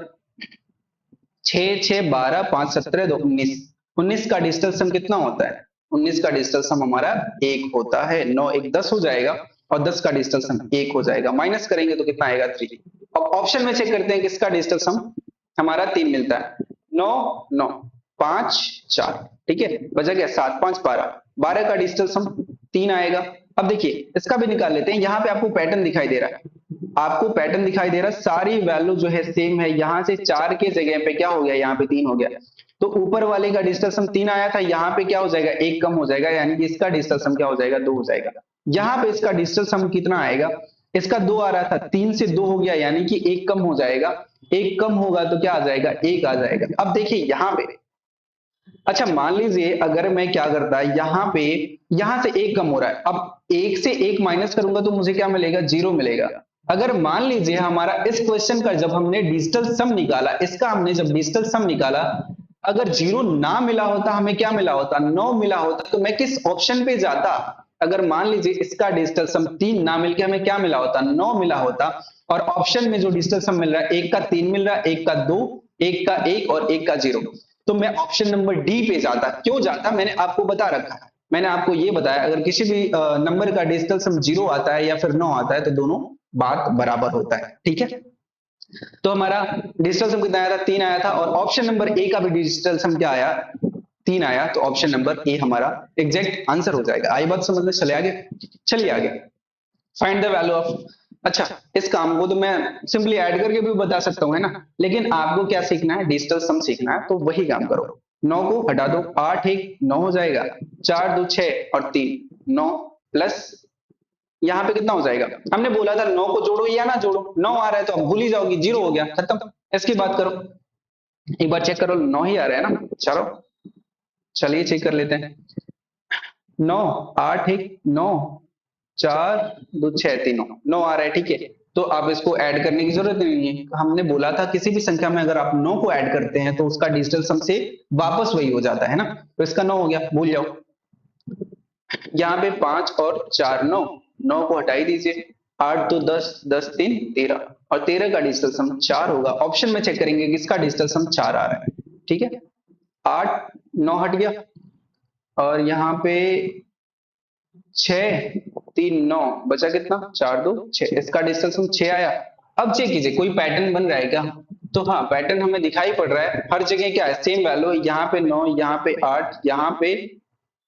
6 6 12 5 17 2 19 19 का डिजिटल सम कितना होता है 19 का डिजिटल सम हमारा 1 होता है। 9 1 10 हो जाएगा और 10 का डिजिटल सम 1 हो जाएगा, माइनस करेंगे तो कितना आएगा 3। अब ऑप्शन में चेक करते हैं किसका डिजिटल सम हमारा 3 मिलता है। 9 9 5 4, ठीक है, बचा गया 7 5 12 12 का डिजिटल सम 3 आएगा। अब देखिए इसका भी निकाल लेते हैं, यहाँ पे आपको पैटर्न दिखाई दे रहा है आपको पैटर्न दिखाई दे रहा है, सारी वैल्यू जो है सेम है। यहां से 4 के जगह पे क्या हो गया, यहाँ पे 3 हो गया। तो ऊपर वाले का डिजिटल सम 3 आया था, यहाँ पे क्या हो जाएगा, 1 कम हो जाएगा, यानी कि इसका डिजिटल सम क्या हो जाएगा, 2 हो जाएगा। यहाँ पे इसका डिजिटल सम कितना आएगा, इसका 2 आ रहा था, 3 से 2 हो गया, यानी कि 1 कम हो जाएगा। 1 कम होगा तो क्या आ जाएगा, 1 आ जाएगा। अब देखिए यहाँ पे, अच्छा मान लीजिए अगर मैं क्या करता है, यहाँ पे यहां से 1 कम हो रहा है, अब 1 से 1 माइनस करूंगा तो मुझे क्या मिलेगा, 0 मिलेगा। अगर मान लीजिए हमारा इस क्वेश्चन का जब हमने डिजिटल सम निकाला, इसका हमने जब डिजिटल सम निकाला, अगर 0 ना मिला होता, हमें क्या मिला होता, 9 मिला होता, तो मैं किस ऑप्शन पे जाता। अगर मान लीजिए इसका डिजिटल सम 3 ना मिलके हमें क्या मिला होता, 9 मिला होता, और ऑप्शन में जो डिजिटल सम मिल रहा है, एक का 3 मिल रहा है, एक का 2, एक का 1 और एक का 0, तो मैं ऑप्शन नंबर डी पे जाता। क्यों जाता, मैंने आपको बता रखा है। मैंने आपको ये बताया, अगर किसी भी नंबर का डिजिटल सम 0 आता है या फिर 9 आता है, तो दोनों बात बराबर होता है, ठीक है। तो हमारा डिजिटल सम कितना आया था, 3 आया था, और ऑप्शन नंबर ए का भी डिजिटल सम क्या आया, 3 आया, तो ऑप्शन नंबर ए हमारा एग्जैक्ट आंसर हो जाएगा। आई बात समझ में, चले आगे, चलिए आगे। फाइंड द वैल्यू ऑफ, अच्छा इस काम को तो मैं सिंपली ऐड करके भी बता सकता हूं, है ना, लेकिन आपको क्या सीखना है, डिजिटल सम सीखना है, तो वही काम करो। 9 को हटा दो, 8 1 9 हो जाएगा, 4 2 6 और 3 9, प्लस यहाँ पे कितना हो जाएगा, हमने बोला था 9 को जोड़ो या ना जोड़ो, 9 आ रहा है तो अब भूल ही जाओगी, 0 हो गया, खत्म। इसकी बात करो, एक बार चेक करो, 9 ही आ रहा है ना, चलो चलिए चेक कर लेते हैं। 9 8 1 9 4 2 6 3 9 आ रहा है, ठीक है। तो आप इसको ऐड करने की जरूरत नहीं है, हमने बोला था किसी भी संख्या में अगर आप 9 को ऐड करते हैं तो उसका डिजिटल सम से वापस वही हो जाता है ना, तो इसका 9 हो गया, भूल जाओ। यहाँ पे 5 और 4 9, 9 को हटाई दीजिए, 8 2 10 10 3 13, और 13 का डिजिटल सम 4 होगा। ऑप्शन में चेक करेंगे किसका डिजिटल सम 4 आ रहा है, ठीक है। 8 9 हट गया, और यहाँ पे 6 3 9 बचा कितना, 4 2 6, इसका डिस्टेंस 6 आया। अब चेक कीजिए कोई पैटर्न बन रहा है क्या, तो हाँ पैटर्न हमें दिखाई पड़ रहा है, हर जगह क्या है, सेम वैल्यू, यहाँ पे 9 यहाँ पे 8 यहाँ पे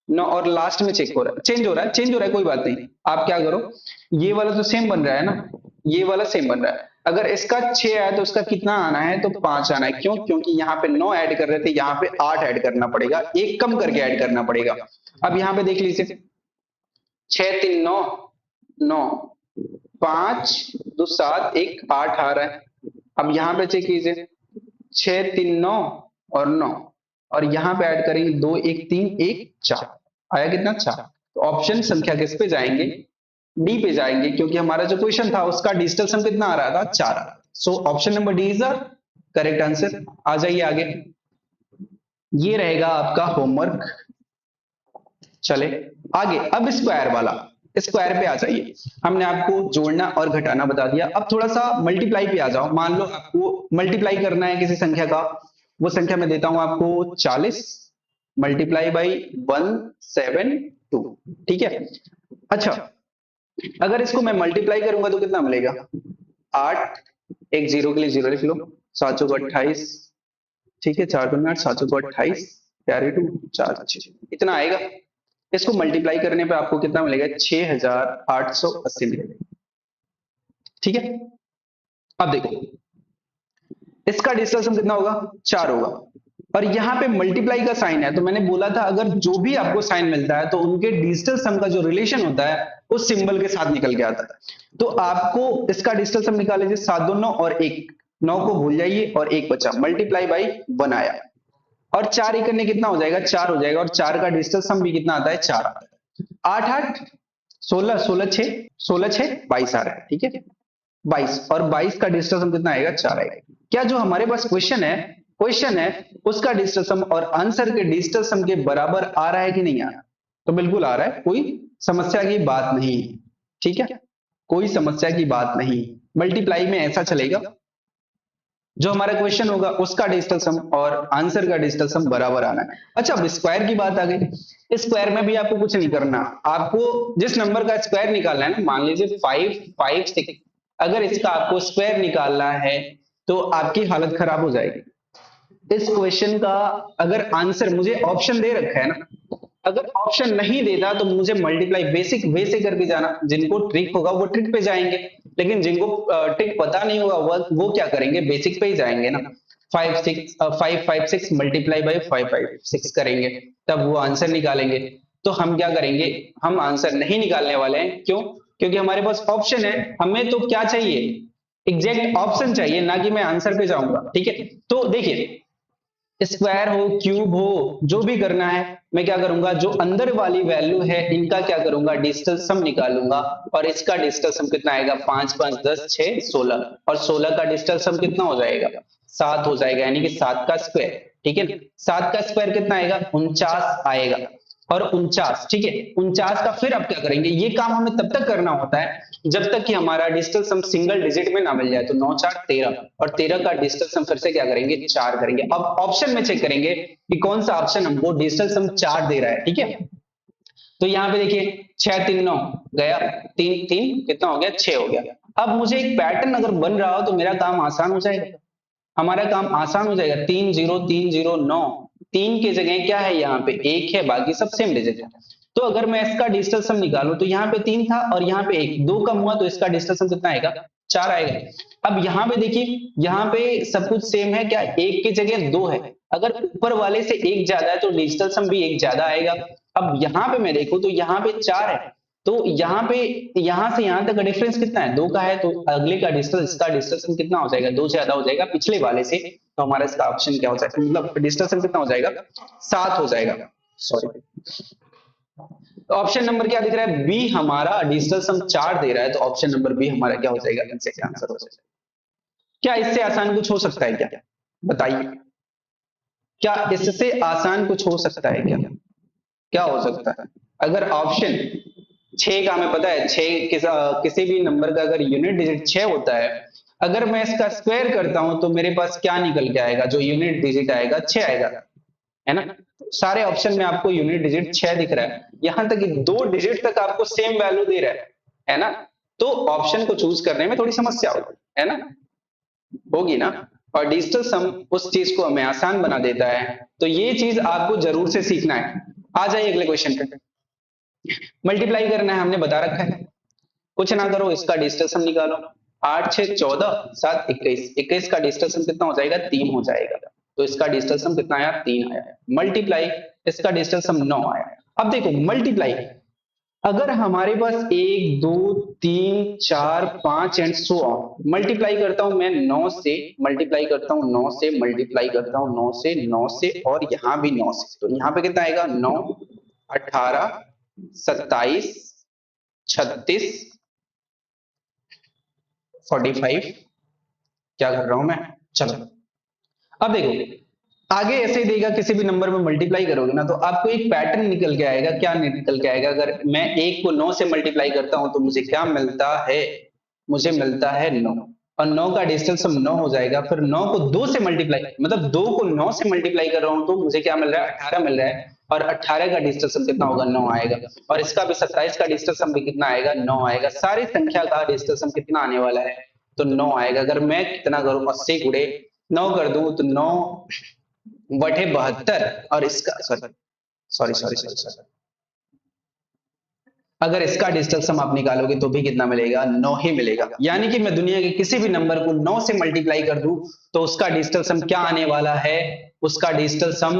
9, और लास्ट में चेक हो रहा है, चेंज हो रहा है, चेंज हो रहा है, कोई बात नहीं। आप क्या करो, ये वाला तो सेम बन रहा है ना, ये वाला सेम बन रहा है, अगर इसका 6 आया तो उसका कितना आना है, तो 5 आना है। क्यों, क्योंकि यहाँ पे 9 ऐड कर रहे थे, यहाँ पे 8 ऐड करना पड़ेगा, एक कम करके ऐड करना पड़ेगा। अब यहाँ पे देख लीजिए, 6 3 9 9, 5 2 7 1 8 आ रहा है। अब यहाँ पे चेक कीजिए, 6 3 9 और 9, और यहाँ पे ऐड करेंगे 2 1 3 1 4, आया कितना, 4। तो ऑप्शन संख्या किस पे जाएंगे, डी पे जाएंगे, क्योंकि हमारा जो क्वेश्चन था उसका डिजिटल सम कितना आ रहा था, 4 आ रहा था। So option number D is the correct answer. आ जाइए आगे, ये रहेगा आपका होमवर्क। चले आगे, अब स्क्वायर वाला, स्क्वायर पे आ जाइए। हमने आपको जोड़ना और घटाना बता दिया, अब थोड़ा सा मल्टीप्लाई पे आ जाओ। मान लो आपको मल्टीप्लाई करना है किसी संख्या का, वो संख्या मैं देता हूं आपको 40 मल्टीप्लाई बाई 172, ठीक है। अच्छा अगर इसको मैं मल्टीप्लाई करूंगा तो कितना मिलेगा, 8, एक जीरो के लिए जीरो लिख लो, 7 चौक 28, ठीक है, 4 दूनी 8, 7 चौक 28, प्यारे टू 4 6, इतना आएगा। इसको मल्टीप्लाई करने पे आपको कितना मिलेगा, 6880 मिलेगा, ठीक है। अब देखो इसका डिजिटल सम कितना होगा, 4 होगा, और यहाँ पे मल्टीप्लाई का साइन है, तो मैंने बोला था अगर जो भी आपको साइन मिलता है तो उनके डिजिटल सम का जो रिलेशन होता है उस सिंबल के साथ निकल के आता है। तो आपको इसका डिजिटल सम निकाल लीजिए, 7 2 9 और 1, 9 को भूल जाइए और 1 बचा, मल्टीप्लाई बाई 1 आया, और 4 एक करने कितना हो जाएगा, 4 हो जाएगा, और 4 का डिजिटल सम भी कितना आता है, 4 आता है। 8 8 16 16 6 16 6 22 आ रहा है, ठीक है, 22, और 22 का डिजिटल सम कितना आएगा, 4 आएगा। क्या जो हमारे पास क्वेश्चन है उसका डिजिटल सम और आंसर के डिजिटल सम के बराबर आ रहा है कि नहीं आ रहा, तो बिल्कुल आ रहा है, कोई समस्या की बात नहीं, ठीक है, कोई समस्या की बात नहीं। मल्टीप्लाई में ऐसा चलेगा, जो हमारा क्वेश्चन होगा उसका डिजिटल सम और आंसर का डिजिटल सम बराबर आना है। अच्छा अब स्क्वायर की बात आ गई, स्क्वायर में भी आपको कुछ नहीं करना, आपको जिस नंबर का स्क्वायर निकालना है ना, मान लीजिए 5 5 6, अगर इसका आपको स्क्वायर निकालना है तो आपकी हालत खराब हो जाएगी। इस क्वेश्चन का अगर आंसर मुझे ऑप्शन दे रखा है ना, अगर ऑप्शन नहीं देता तो मुझे मल्टीप्लाई बेसिक वे से करके जाना, जिनको ट्रिक होगा वो ट्रिक पे जाएंगे, लेकिन जिनको ट्रिक पता नहीं होगा वो क्या करेंगे, बेसिक पे ही जाएंगे ना। 5 5 6 मल्टीप्लाई बाई 5 5 6 करेंगे, तब वो आंसर निकालेंगे। तो हम क्या करेंगे, हम आंसर नहीं निकालने वाले हैं। क्यों? क्योंकि हमारे पास ऑप्शन है। हमें तो क्या चाहिए, एग्जैक्ट ऑप्शन चाहिए, ना कि मैं आंसर पे जाऊंगा। ठीक है, तो देखिए, स्क्वायर हो, क्यूब हो, जो भी करना है, मैं क्या करूंगा, जो अंदर वाली वैल्यू है इनका क्या करूंगा, डिजिटल सम निकालूंगा। और इसका डिजिटल सम कितना आएगा, 5 5 10 6 16, और 16 का डिजिटल सम कितना हो जाएगा, 7 हो जाएगा, यानी कि 7 का स्क्वायर। ठीक है, 7 का स्क्वायर कितना आएगा, 49 आएगा। और 49, ठीक है, 49 का फिर आप क्या करेंगे, ये काम हमें तब तक करना होता है जब तक कि हमारा डिजिटल सम सिंगल डिजिट में ना मिल जाए। तो 9 4 13, और 13 का डिजिटल सम फिर से क्या करेंगे, 4 करेंगे। अब ऑप्शन में चेक करेंगे कि कौन सा ऑप्शन हमको डिजिटल सम 4 दे रहा है। ठीक है, तो यहाँ पे देखिए 6 3 9 गया, 3 3 कितना हो गया, 6 हो गया। अब मुझे एक पैटर्न अगर बन रहा हो तो मेरा काम आसान हो जाएगा, हमारा काम आसान हो जाएगा। 3 0 3 0 9, 3 की जगह क्या है, यहाँ पे 1 है, बाकी सब सेम डिजिट है। तो अगर मैं इसका डिजिटल सम निकालूं तो यहाँ पे 3 था और यहाँ पे 1, 2 कम हुआ तो इसका डिजिटल सम कितना आएगा, 4 आएगा। अब यहाँ पे देखिए, यहाँ पे सब कुछ सेम है, क्या 1 की जगह 2 है। अगर ऊपर वाले से 1 ज्यादा है तो डिजिटल सम भी 1 ज्यादा आएगा। अब यहाँ पे मैं देखूं तो यहाँ पे 4 है, तो यहाँ पे यहाँ से यहाँ तक का डिफरेंस कितना है, 2 का है। तो अगले का डिजिटल, इसका डिजिटल सम कितना हो जाएगा, 2 ज्यादा हो जाएगा पिछले वाले से। तो हमारा इसका ऑप्शन क्या हो जाएगा, मतलब डिजिटल सम कितना हो जाएगा, 7 हो जाएगा। सॉरी, तो ऑप्शन नंबर क्या दिख रहा है, बी हमारा डिजिटल सम 4 दे रहा है। तो ऑप्शन नंबर बी हमारा क्या हो जाएगा, एग्जैक्ट आंसर हो जाएगा। क्या इससे आसान कुछ हो सकता है क्या, बताइए, क्या इससे आसान कुछ हो सकता है क्या, क्या हो सकता है? अगर ऑप्शन 6 का हमें पता है, 6 किसी भी नंबर का अगर यूनिट डिजिट 6 होता है, अगर मैं इसका स्क्वायर करता हूं तो मेरे पास क्या निकल के आएगा, जो यूनिट डिजिट आएगा 6 आएगा, है ना। सारे ऑप्शन में आपको यूनिट डिजिट 6 दिख रहा है, यहां तक कि 2 डिजिट तक आपको सेम वैल्यू दे रहा है ना। तो ऑप्शन को चूज करने में थोड़ी समस्या होगी, है ना, होगी ना। और डिजिटल सम उस चीज को हमें आसान बना देता है। तो ये चीज आपको जरूर से सीखना है। आ जाइए अगले क्वेश्चन पे। मल्टीप्लाई करना है, हमने बता रखा है, कुछ ना करो, इसका डिजिटल सम निकालो। 8 6 14 7 21, 21 का डिजिटल सम कितना हो जाएगा, 3 हो जाएगा। तो इसका डिजिटल सम कितना आया, 3 आया। मल्टीप्लाई, इसका डिजिटल सम 9 आया। अब देखो मल्टीप्लाई, अगर हमारे पास 1 2 3 4 5 एंड सो ऑन, मल्टीप्लाई करता हूं मैं 9 से, मल्टीप्लाई करता हूं 9 से, मल्टीप्लाई करता हूं 9 से, 9 से, और यहां भी 9 से, तो यहां पे कितना आएगा, 9 18 27 36 45। क्या कर रहा हूं मैं, चलो अब देखो, आगे ऐसे देगा, किसी भी नंबर में मल्टीप्लाई करोगे ना तो आपको एक पैटर्न निकल के आएगा। क्या निकल के आएगा, अगर मैं 1 को 9 से मल्टीप्लाई करता हूं तो मुझे क्या मिलता है, मुझे मिलता है 9, और 9 का डिजिटल सम 9 हो जाएगा। फिर 9 को 2 से मल्टीप्लाई, मतलब 2 को 9 से मल्टीप्लाई कर रहा हूं तो मुझे क्या मिल रहा है, 18 मिल रहा है। और 18 का डिजिटल सम कितना होगा, 9 आएगा। और इसका भी 27 का डिजिटल सम भी कितना आएगा, 9 आएगा। सारी संख्या का डिजिटल सम कितना आने वाला है, तो 9 आएगा। अगर मैं कितना करूं, 80 गुणे 9 कर दूं तो 9 बटे 72, और इसका sorry sorry sorry sorry sorry, अगर इसका डिजिटल सम आप निकालोगे तो भी कितना मिलेगा, 9 ही मिलेगा। यानी कि मैं दुनिया के किसी भी नंबर को 9 से मल्टीप्लाई कर दूं तो उसका डिजिटल सम क्या आने वाला है, उसका डिजिटल सम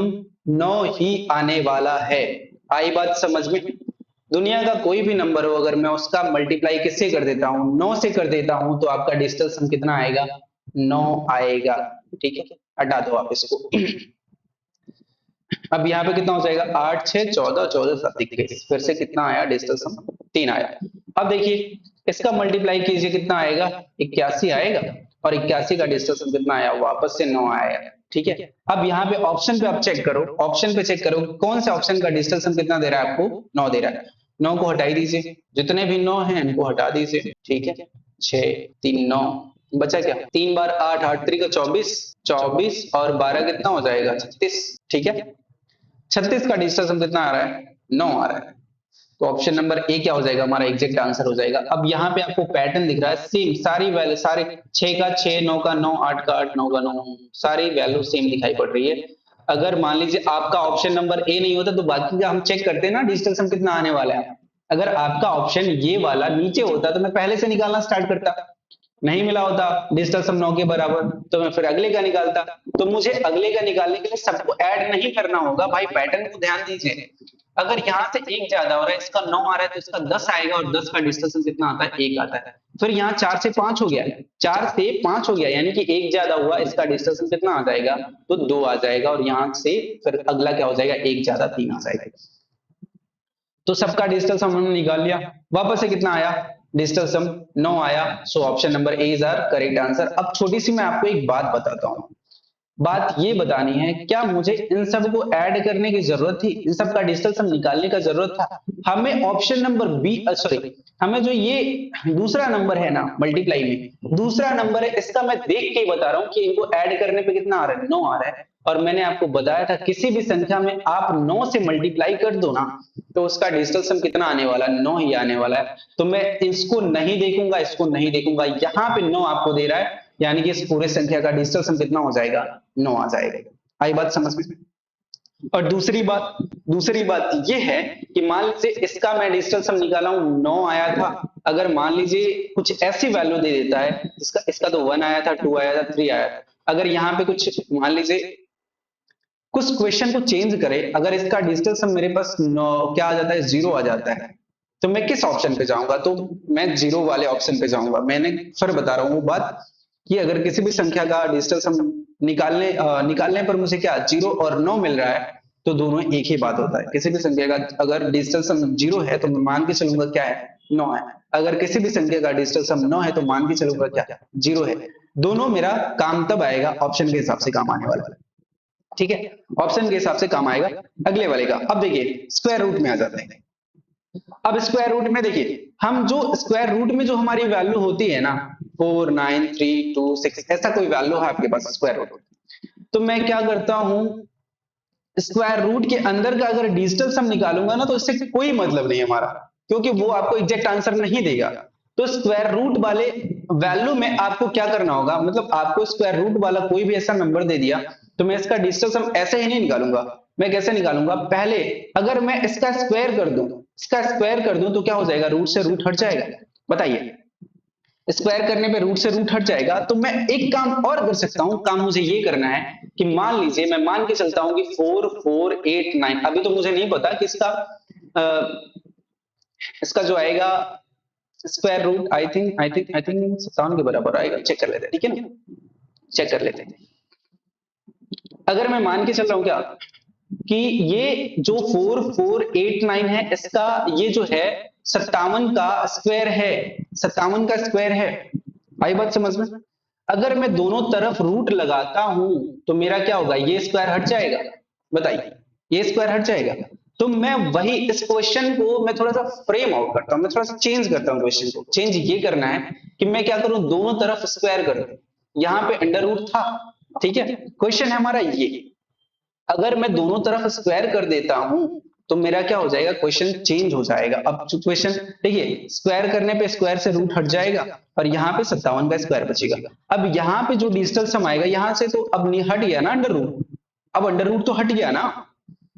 9 ही आने वाला है। आई बात समझ में? दुनिया का कोई भी नंबर हो, अगर मैं उसका मल्टीप्लाई किससे कर देता हूं, 9 से कर देता हूं, तो आपका डिजिटल सम कितना आएगा, 9 आएगा। ठीक है, हटा दो आप इसको। अब यहाँ पे कितना हो जाएगा, 8 6 14 14 7 21, फिर से कितना आया डिजिटल सम, 3 आया। अब देखिए इसका मल्टीप्लाई कीजिए, कितना आएगा, 81 आएगा। और 81 का डिजिटल सम कितना आया, वापस से 9 आया। ठीक है, अब यहाँ पे ऑप्शन पे आप चेक करो, ऑप्शन पे चेक करो कौन से ऑप्शन का डिजिटल सम कितना दे रहा है आपको, 9 दे रहा है। 9 को हटाई दीजिए, जितने भी 9 हैं इनको हटा दीजिए। ठीक है, 6 3 9, बचा क्या, 3 बार 8 8 3 का 24, 24 और 12 कितना हो जाएगा, 36। ठीक है, 36 का डिजिटल सम कितना आ रहा है, 9 आ रहा है। तो ऑप्शन नंबर ए क्या हो जाएगा, हमारा एग्जैक्ट आंसर हो जाएगा। अब यहाँ पे आपको पैटर्न दिख रहा है, सेम सारी वैल्यू, सारे 6 का 6, 9 का 9, 8 का 8, 9 का 9, सारी वैल्यू सेम दिखाई पड़ रही है। अगर मान लीजिए आपका ऑप्शन नंबर ए नहीं होता तो बाकी का हम चेक करते हैं ना डिजिटल सम कितना आने वाला है। अगर आपका ऑप्शन ये वाला नीचे होता तो मैं पहले से निकालना स्टार्ट करता, नहीं मिला होता डिजिटल सम 9 के बराबर तो मैं फिर अगले का निकालता। तो मुझे अगले का निकालने के लिए सबको ऐड नहीं करना होगा भाई, पैटर्न को ध्यान दीजिए। अगर यहाँ से एक ज्यादा हो रहा है, इसका 9 आ रहा है तो इसका 10 आएगा, और 10 का डिजिटल सम कितना आता है, 1 आता है। फिर यहाँ 4 से 5 हो गया, 4 से 5 हो गया, यानी कि एक ज्यादा हुआ, इसका डिजिटल सम कितना आ जाएगा, तो 2 आ जाएगा, और यहाँ से फिर अगला क्या हो जाएगा, एक ज्यादा 3 आ जाएगा। तो सबका डिजिटल सम हमने निकाल लिया, वापस से कितना आया, डिजिटल सम 9 आया। So option number A is our correct answer. अब छोटी सी मैं आपको एक बात बताता हूं, बात ये बतानी है, क्या मुझे इन सब को ऐड करने की जरूरत थी, इन सब का डिजिटल सम निकालने का जरूरत था? हमें ऑप्शन नंबर बी, सॉरी, हमें जो ये दूसरा नंबर है ना मल्टीप्लाई में, दूसरा नंबर है, इसका मैं देख के बता रहा हूं कि इनको ऐड करने पे कितना आ रहा है, 9 आ रहा है। और मैंने आपको बताया था किसी भी संख्या में आप 9 से मल्टीप्लाई कर दो ना तो उसका डिजिटल सम कितना आने वाला है, 9 ही आने वाला है। तो मैं इसको नहीं देखूंगा, इसको नहीं देखूंगा, यहां पे 9 आपको दे रहा है, यानी कि इस पूरे संख्या का डिजिटल सम कितना हो जाएगा, 9 आ जाएगा। आई बात समझ में? और दूसरी बात ये है कि मान लीजिए इसका मैं डिजिटल सम निकाला हूं, 9 आया था। अगर मान लीजिए कुछ ऐसी वैल्यू दे देता है, इसका तो 1 आया था, 2 आया था, 3 आया था, अगर यहाँ पे कुछ मान लीजिए कुछ क्वेश्चन को चेंज करे, अगर इसका डिजिटल सम मेरे पास क्या आ जाता है, 0 आ जाता है, तो मैं किस ऑप्शन पे जाऊंगा, तो मैं 0 वाले ऑप्शन पे जाऊंगा। मैंने फिर बता रहा हूं वो बात कि अगर किसी भी संख्या का डिजिटल सम निकालने पर मुझे क्या 0 और 9 मिल रहा है, तो दोनों एक ही बात होता है। किसी भी संख्या का अगर डिजिटल सम 0 है तो मैं मान के चलूंगा क्या है, 9 है। अगर किसी भी संख्या का डिजिटल सम 9 है तो मान के चलूंगा क्या, 0 है। दोनों मेरा काम तब आएगा, ऑप्शन के हिसाब से काम आने वाला है, ठीक है, ऑप्शन के हिसाब से काम आएगा अगले वाले का। अब देखिए स्क्वायर रूट में आ जाते हैं। अब स्क्वायर रूट में देखिए, हम जो स्क्वायर रूट में जो हमारी वैल्यू होती है ना, 4 9 3 2 6, ऐसा कोई वैल्यू है आपके पास स्क्वायर रूट, तो मैं क्या करता हूं, स्क्वायर रूट के अंदर का अगर डिजिटल सम निकालूंगा ना तो इससे कोई मतलब नहीं है हमारा, क्योंकि वो आपको एग्जैक्ट आंसर नहीं देगा। तो स्क्वायर रूट वाले वैल्यू में आपको क्या करना होगा, मतलब आपको स्क्वायर रूट वाला कोई भी ऐसा नंबर दे दिया तो मैं इसका डिजिटल सम ऐसे ही नहीं निकालूंगा। मैं कैसे निकालूंगा, पहले अगर मैं इसका स्क्वायर कर दूं तो क्या हो जाएगा, रूट से रूट हट जाएगा। बताइए, स्क्वायर करने पे रूट से रूट हट जाएगा, तो मैं एक काम और कर सकता हूं। काम मुझे ये करना है कि मान लीजिए मैं मान के चलता हूं कि 4 4 8 9, अभी तो मुझे नहीं पता कि इसका जो आएगा स्क्वायर रूट, आई थिंक 57 के बराबर आएगा, चेक कर लेते हैं, ठीक है ना, चेक कर लेते हैं। अगर मैं मान के चल रहा हूं क्या कि ये जो 4 4 8 9 है, इसका ये जो है 57 का स्क्वायर है, 57 का स्क्वायर है। आई बात समझ में? अगर मैं दोनों तरफ रूट लगाता हूं तो मेरा क्या होगा, ये स्क्वायर हट जाएगा। बताइए, ये स्क्वायर हट जाएगा। तो मैं वही इस क्वेश्चन को मैं थोड़ा सा फ्रेम आउट करता हूं, मैं थोड़ा सा चेंज करता हूं क्वेश्चन को। चेंज ये करना है कि मैं क्या करूं, दोनों तरफ स्क्वायर कर दूं। यहां पे अंडर रूट था, ठीक है, क्वेश्चन है हमारा ये, अगर मैं दोनों तरफ स्क्वायर कर देता हूं तो मेरा क्या हो जाएगा, क्वेश्चन चेंज हो जाएगा। अब क्वेश्चन देखिए, स्क्वायर करने पे स्क्वायर से रूट हट जाएगा और यहाँ पे 57 का स्क्वायर बचेगा। अब यहाँ पे जो डिजिटल सम आएगा, यहां से तो अब नहीं हट गया ना अंडर रूट, अब अंडर रूट तो हट गया ना,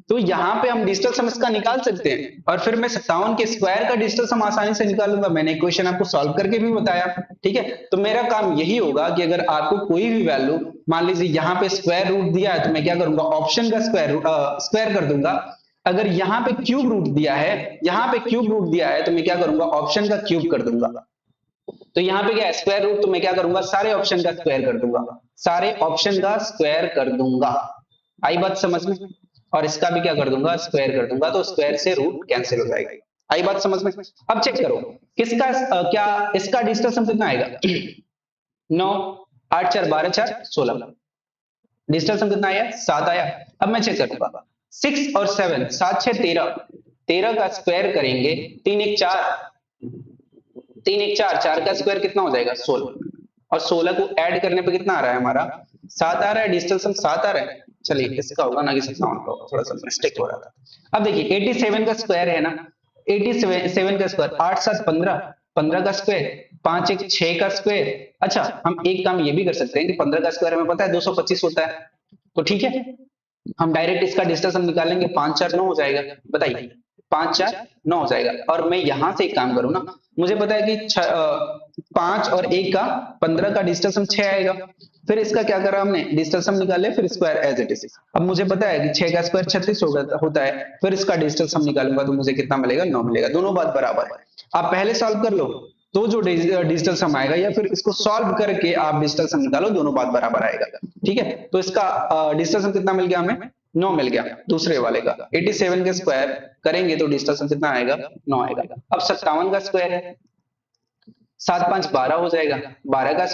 तो यहाँ पे हम डिजिटल सम इसका निकाल सकते हैं, और फिर मैं 57 के स्क्वायर का डिजिटल सम आसानी से निकालूंगा। मैंने क्वेश्चन आपको सॉल्व करके भी बताया, ठीक है। तो मेरा काम यही होगा कि अगर आपको कोई भी वैल्यू, मान लीजिए यहाँ पे स्क्वायर रूट दिया है, तो मैं क्या करूंगा, ऑप्शन का स्क्वायर कर दूंगा। अगर यहाँ पे क्यूब रूट दिया है, यहाँ पे क्यूब रूट दिया है, तो मैं क्या करूंगा, ऑप्शन का क्यूब कर दूंगा। तो यहाँ पे क्या है, स्क्वायर रूट, तो मैं क्या करूंगा, सारे ऑप्शन का स्क्वायर कर दूंगा, सारे ऑप्शन का स्क्वायर कर दूंगा। आई बात समझ में? और इसका भी क्या कर दूंगा, स्क्वायर कर दूंगा, तो स्क्वायर से रूट कैंसिल हो जाएगा। आई बात समझ में? अब चेक करो किसका क्या इसका डिजिटल सम कितना आएगा, 9 8 4 12 4 16, डिजिटल सम कितना आया, 7 आया। अब मैं चेक करूंगा 6 और 7, 7 6 13, 13 का स्क्वायर करेंगे, 3 1 4, 3 1 4, 4 का स्क्वायर कितना हो जाएगा, 16, और 16 को ऐड करने पे कितना आ रहा है हमारा, 7 आ रहा है, डिजिटल सम 7 आ रहा है। चलिए इसका होगा ना कि 57 का होगा, थोड़ा सा मिस्टेक हो रहा था। अब देखिए 87 का स्क्वायर है ना, 87 का स्क्वायर 8 7 15, 15 का स्क्वायर 5 1 6 का स्क्वायर। अच्छा, हम एक काम ये भी कर सकते हैं कि 15 का स्क्वायर हमें पता है 225 होता है, तो ठीक है, हम डायरेक्ट इसका डिजिटल सम निकालेंगे, 5 4 9 हो जाएगा। बताइए 5 4 9 हो जाएगा। और मैं यहां से एक काम करूँ ना, मुझे पता है कि 5 और 1 का 15 का डिजिटल सम 6 आएगा। फिर इसका क्या करा हमने, डिजिटल सम निकाले, फिर स्क्वायर एज इट इज। अब मुझे पता है कि 6 का स्क्वायर 36 होता है, फिर इसका डिजिटल सम निकालूंगा तो मुझे कितना मिलेगा, 9 मिलेगा। दोनों बात बराबर है। आप पहले सॉल्व कर लो तो जो डिजिटल सम आएगा, या फिर इसको सॉल्व करके आप डिजिटल सम निकालो, दोनों बात बराबर आएगा। ठीक है, तो इसका डिजिटल सम कितना मिल गया हमें, 9 मिल गया दूसरे वाले का। 87 का स्क्वायर करेंगे तो डिजिटल सम कितना आएगा, 9 आएगा। अब 57 का स्क्वायर है, 7 5 12 हो जाएगा। 12 का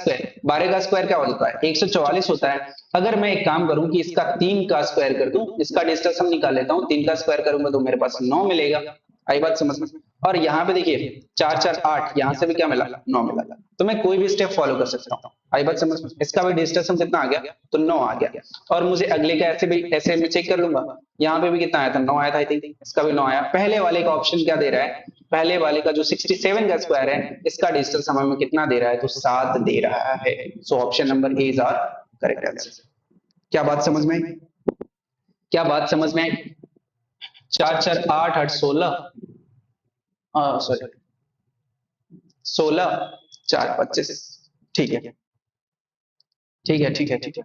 स्क्वायर क्या होता है, 144 होता है। अगर मैं एक काम करूं कि इसका 3 का स्क्वायर कर दूं, इसका डिजिटल सम निकाल लेता हूं, 3 का स्क्वायर करूंगा तो मेरे पास 9 मिलेगा। आई बात समझ में। और यहाँ पे देखिए 4 4 8, यहाँ से भी क्या मिला, 9 मिला। तो मैं कोई भी स्टेप फॉलो कर सकता हूँ। आई बात समझ में। इसका भी डिजिटल सम कितना आ गया, तो 9 आ गया। और मुझे अगले का ऐसे भी, ऐसे मैं चेक कर लूंगा, यहाँ पे भी कितना आया था, 9 आया था। आई थिंक इसका भी 9 आया। पहले वाले का ऑप्शन क्या दे रहा है, पहले वाले का जो 67 का स्क्वायर है, इसका डिजिटल समय में कितना दे रहा है, तो 7 दे रहा है। So option number A is our correct answer. क्या बात समझ में आई, क्या बात समझ में आई। 4 4 8 8 16, सॉरी 16 4 25। ठीक है, ठीक है, ठीक है, ठीक है।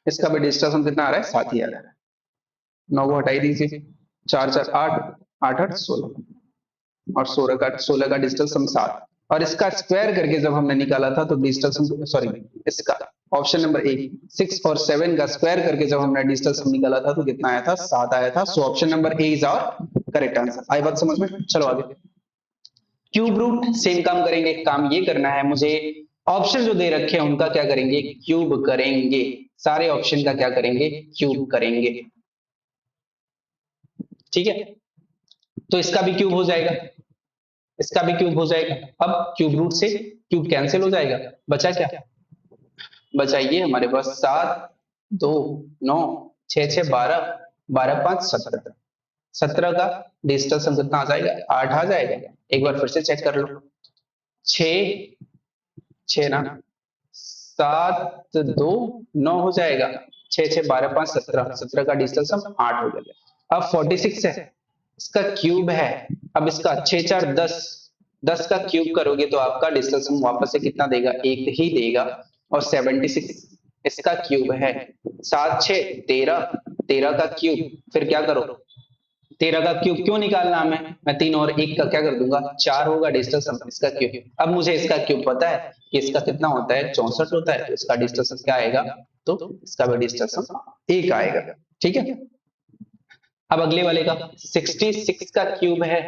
इसका भी डिजिटल सम कितना आ रहा है, 7 ही आ रहा है। 9 को हटाई दीजिए, 4 4 8 8 8 16, और 16 का डिजिटल सम 7। और इसका स्क्वायर करके जब हमने निकाला था तो डिजिटल सम, सॉरी इसका ऑप्शन नंबर ए 6 और 7 का स्क्वायर करके जब हमने डिजिटल सम निकाला था तो कितना आया था, 7 आया था। So option number A is our correct answer. आई बात समझ में। चलो आगे, क्यूब रूट सेम काम करेंगे। काम ये करना है मुझे, ऑप्शन जो दे रखे हैं उनका क्या करेंगे, क्यूब करेंगे। सारे ऑप्शन का क्या करेंगे, क्यूब करेंगे। ठीक है, तो इसका भी क्यूब हो जाएगा, इसका भी क्यूब हो जाएगा। अब क्यूब रूट से क्यूब कैंसिल हो जाएगा, बचा क्या, बचा ये हमारे पास 7 2 9 6 6 12, 12 5 17। 17 का डिजिटल सम कितना आ जाएगा, 8 आ जाएगा। एक बार फिर से चेक कर लो, 6 6 ना, 7 2 9 हो जाएगा। 6 6 12 5 17, 17 का डिजिटल सम 8 हो गया। अब 46 है, इसका क्यूब है। अब इसका 6 4 10, 10 का क्यूब करोगे तो आपका डिजिटल सम वापस से कितना देगा, एक ही देगा। और 76 इसका क्यूब है। 7 6 13, 13 का क्यूब, फिर क्या करो, 13 का क्यूब क्यों निकालना हमें, मैं 3 और 1 का क्या कर दूंगा, 4 होगा डिजिटल सम इसका क्यूब। अब मुझे इसका क्यूब पता है कि इसका कितना होता है, 64 होता है। तो इसका डिजिटल सम क्या आएगा, तो इसका भी डिजिटल सम 1 आएगा। ठीक है, अब अगले वाले का 66 का क्यूब है,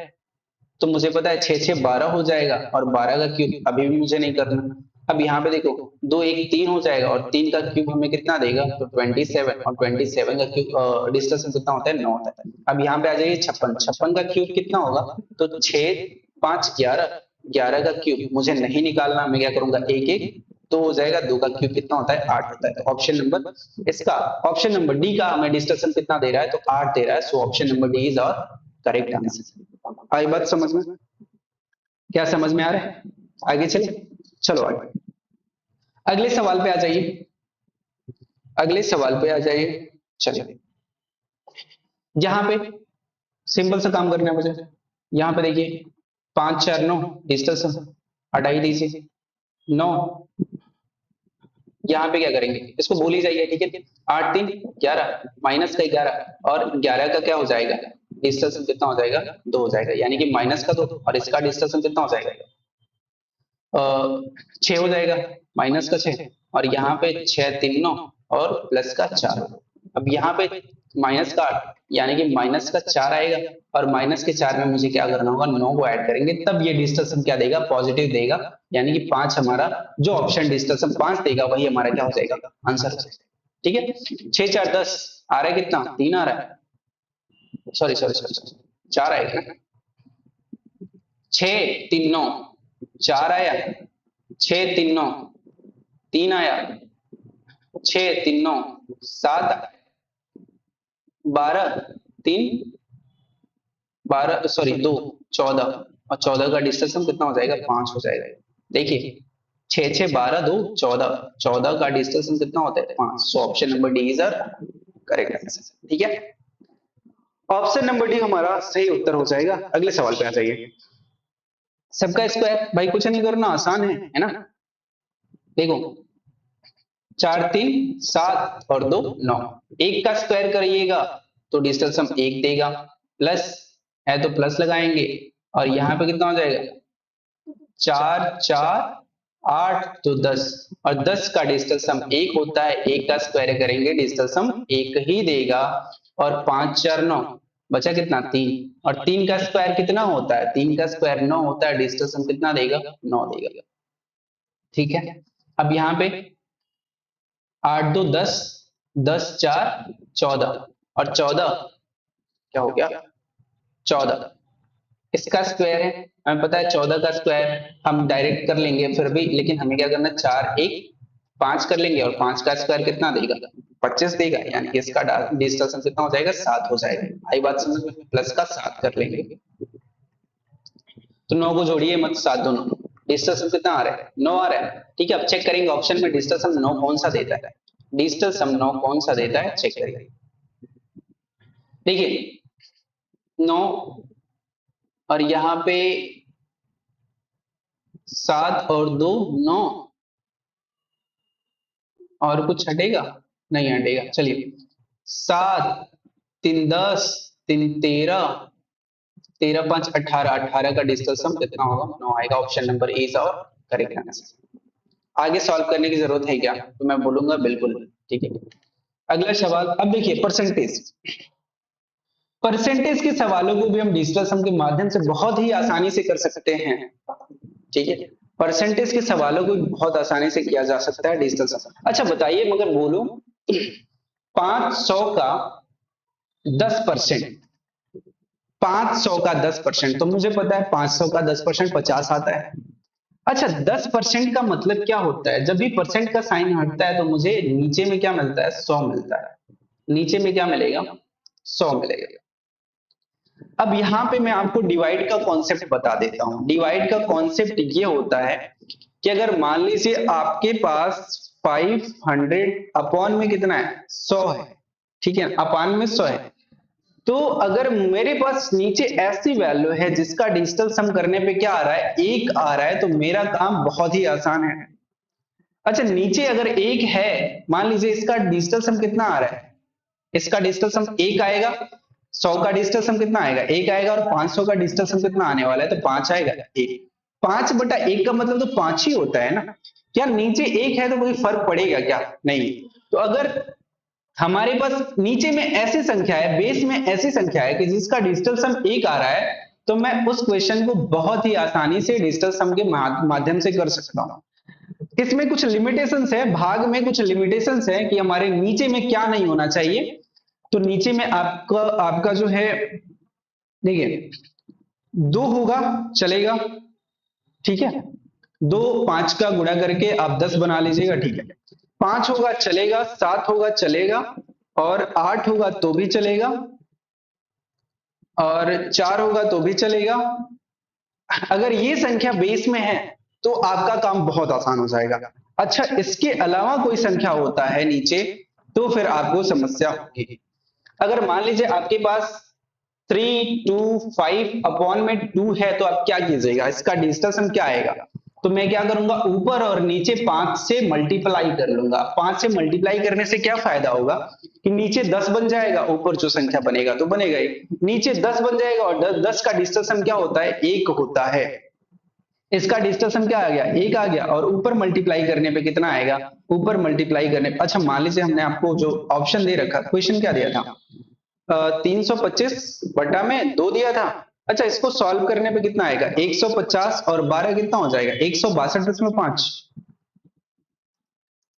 तो मुझे पता है 6 6 12 हो जाएगा। और 12 का क्यूब अभी भी मुझे नहीं करना। अब यहाँ पे देखो 2 1 3 हो जाएगा, और 3 का क्यूब हमें कितना देगा, तो 27। और 27 का क्यूब डिजिटल सम कितना होता है, 9 होता है। अब यहाँ पे आ जाइए 56, 56 का क्यूब कितना होगा, तो 6 5 11, 11 का क्यूब मुझे नहीं निकालना। मैं क्या करूंगा, 1 1 2 हो जाएगा। 2 का क्यूब कितना होता है, 8 होता है। तो ऑप्शन नंबर इसका, ऑप्शन नंबर डी का हमें डिजिटल सम कितना दे रहा है, तो 8 दे रहा है। So option number D is our correct answer. आई बात समझ में, क्या समझ में आ रहा है। आगे चले, चलो आगे अगले सवाल पे आ जाइए, अगले सवाल पे आ जाइए। चलिए, यहां पे सिंपल सा काम करना है मुझे। यहां पे देखिए 5 4 9 डिजिटल सम हटाई दीजिए, 9। यहाँ पे क्या करेंगे, इसको भूल ही जाइए। ठीक है, 8 3 11, माइनस का 11, और 11 का क्या हो जाएगा, डिजिटल सम कितना हो जाएगा, 2 हो जाएगा। यानी कि माइनस का 2, और इसका डिजिटल सम कितना हो जाएगा, 6 हो जाएगा। माइनस का 6, और यहाँ पे 6 3 9, और प्लस का 4। अब यहाँ पे माइनस का 8, यानी कि माइनस का 4 आएगा। और माइनस के 4 में मुझे क्या करना होगा, 9 को ऐड करेंगे, तब ये डिजिटल सम क्या देगा, पॉजिटिव देगा। यानी कि 5 हमारा जो ऑप्शन डिजिटल सम 5 देगा वही हमारा क्या हो जाएगा, आंसर हो जाएगा। ठीक है, 6 4 10 आ रहा है, कितना 3 आ रहा है, सॉरी सॉरी सॉरी 4 आएगा ना। 6 3 9 4 आया, 6 3 9 3 आया, 6 3 9 7, 12 3 12 सॉरी 2 14, और 14 का डिजिटल सम कितना हो जाएगा, 5 हो जाएगा। देखिए 6 6 12 2 14, 14 का डिजिटल सम कितना होता है, 5। So option number D is our correct answer. ठीक है, ऑप्शन नंबर डी हमारा सही उत्तर हो जाएगा। अगले सवाल पे आ जाइए। सबका स्क्वायर भाई कुछ नहीं करना, आसान है ना। देखो 4 3 7 और 2 9, एक का स्क्वायर करिएगा तो डिजिटल सम एक देगा, प्लस है तो प्लस लगाएंगे और यहाँ पे कितना हो जाएगा 4 4 8 तो 10, और 10 का डिजिटल सम एक होता है, एक का स्क्वायर करेंगे डिजिटल सम एक ही देगा, और 5 4 9 बचा कितना 3, और 3 का स्क्वायर कितना होता है, 3 का स्क्वायर 9 होता है, डिजिटल सम कितना देगा 9 देगा। ठीक है, अब यहाँ पे 8 2 10, 10 4 14, और 14 क्या हो गया 14, इसका स्क्वायर है, हमें पता है 14 का स्क्वायर हम डायरेक्ट कर लेंगे फिर भी, लेकिन हमें क्या करना है 4 1 5 कर लेंगे, और 5 का स्क्वायर कितना देगा 25 देगा, यानी कि इसका डिजिटल सम कितना हो जाएगा 7 हो जाएगा। आई बात समझ में, प्लस का 7 कर लेंगे तो 9 को जोड़िए मत, 7 2 9, डिजिटल सम कितना आ रहा है 9 आ रहा है। ठीक है, अब चेक करेंगे ऑप्शन में डिजिटल सम 9 कौन सा देता है, डिजिटल सम 9 कौन सा देता है चेक करिए। देखिए 9 और यहाँ पे 7 और 2 9, और कुछ हटेगा नहीं हटेगा, चलिए 7 3 10 3 13, 13 5 18, 18 का डिजिटल सम कितना होगा 9 आएगा। Option number A is our correct answer. आगे सॉल्व करने की जरूरत है क्या, तो मैं बोलूंगा बिल्कुल। ठीक है, अगला सवाल। अब देखिए परसेंटेज, परसेंटेज के सवालों को भी हम डिजिटल सम के माध्यम से बहुत ही आसानी से कर सकते हैं। ठीक है, परसेंटेज के सवालों को बहुत आसानी से किया जा सकता है डिजिटल सम। अच्छा बताइए, मगर बोलो 500 का 10%, 500 का 10%, तो मुझे पता है 500 का 10% 50 आता है। अच्छा 10% का मतलब क्या होता है, जब भी परसेंट का साइन हटता है तो मुझे नीचे में क्या मिलता है 100 मिलता है, नीचे में क्या मिलेगा 100 मिलेगा। अब यहां पे मैं आपको डिवाइड का कॉन्सेप्ट बता देता हूं। डिवाइड का कॉन्सेप्ट ये होता है कि अगर मान लीजिए आपके पास 500 अपॉन में कितना है 100 है, ठीक है अपान में 100 है, तो अगर मेरे पास नीचे ऐसी वैल्यू है जिसका डिजिटल सम करने पे क्या आ रहा है 1 आ रहा है, तो मेरा काम बहुत ही आसान है। अच्छा नीचे अगर 1 है, मान लीजिए इसका डिजिटल सम कितना आ रहा है, इसका डिजिटल सम 1 आएगा, 100 का डिजिटल सम कितना आएगा 1 आएगा, और 500 का डिजिटल सम कितना आने वाला है तो 5 आएगा। 1 5 बटा 1 का मतलब तो 5 ही होता है ना, क्या नीचे 1 है तो कोई फर्क पड़ेगा क्या, नहीं। तो अगर हमारे पास नीचे में ऐसी संख्या है, बेस में ऐसी संख्या है कि जिसका डिजिटल सम 1 आ रहा है, तो मैं उस क्वेश्चन को बहुत ही आसानी से डिजिटल सम के माध्यम से कर सकता हूं। इसमें कुछ लिमिटेशंस है, भाग में कुछ लिमिटेशंस है कि हमारे नीचे में क्या नहीं होना चाहिए। तो नीचे में आपका जो है देखिए 2 होगा चलेगा, ठीक है 2 5 का गुणा करके आप 10 बना लीजिएगा, ठीक है 5 होगा चलेगा, 7 होगा चलेगा, और 8 होगा तो भी चलेगा, और 4 होगा तो भी चलेगा। अगर ये संख्या बेस में है तो आपका काम बहुत आसान हो जाएगा। अच्छा इसके अलावा कोई संख्या होता है नीचे तो फिर आपको समस्या होगी। अगर मान लीजिए आपके पास 3 2 5 अपॉन में 2 है, तो आप क्या कीजिएगा, इसका डिजिटल सम क्या आएगा, तो मैं क्या करूंगा ऊपर और नीचे 5 से मल्टीप्लाई कर लूंगा। 5 से मल्टीप्लाई करने से क्या फायदा होगा कि नीचे 10 बन जाएगा, ऊपर जो संख्या बनेगा तो बनेगा ही, नीचे 10 बन जाएगा, और 10 का डिजिटल सम क्या होता है 1 होता है। इसका डिजिटल सम क्या आ गया 1 आ गया, और ऊपर मल्टीप्लाई करने पे कितना आएगा, ऊपर मल्टीप्लाई करने पे अच्छा मान लीजिए हमने आपको जो ऑप्शन दे रखा, क्वेश्चन क्या दिया था 325 बटा में 2 दिया था। अच्छा इसको सॉल्व करने पे कितना आएगा 150 और 12 कितना हो जाएगा 162.5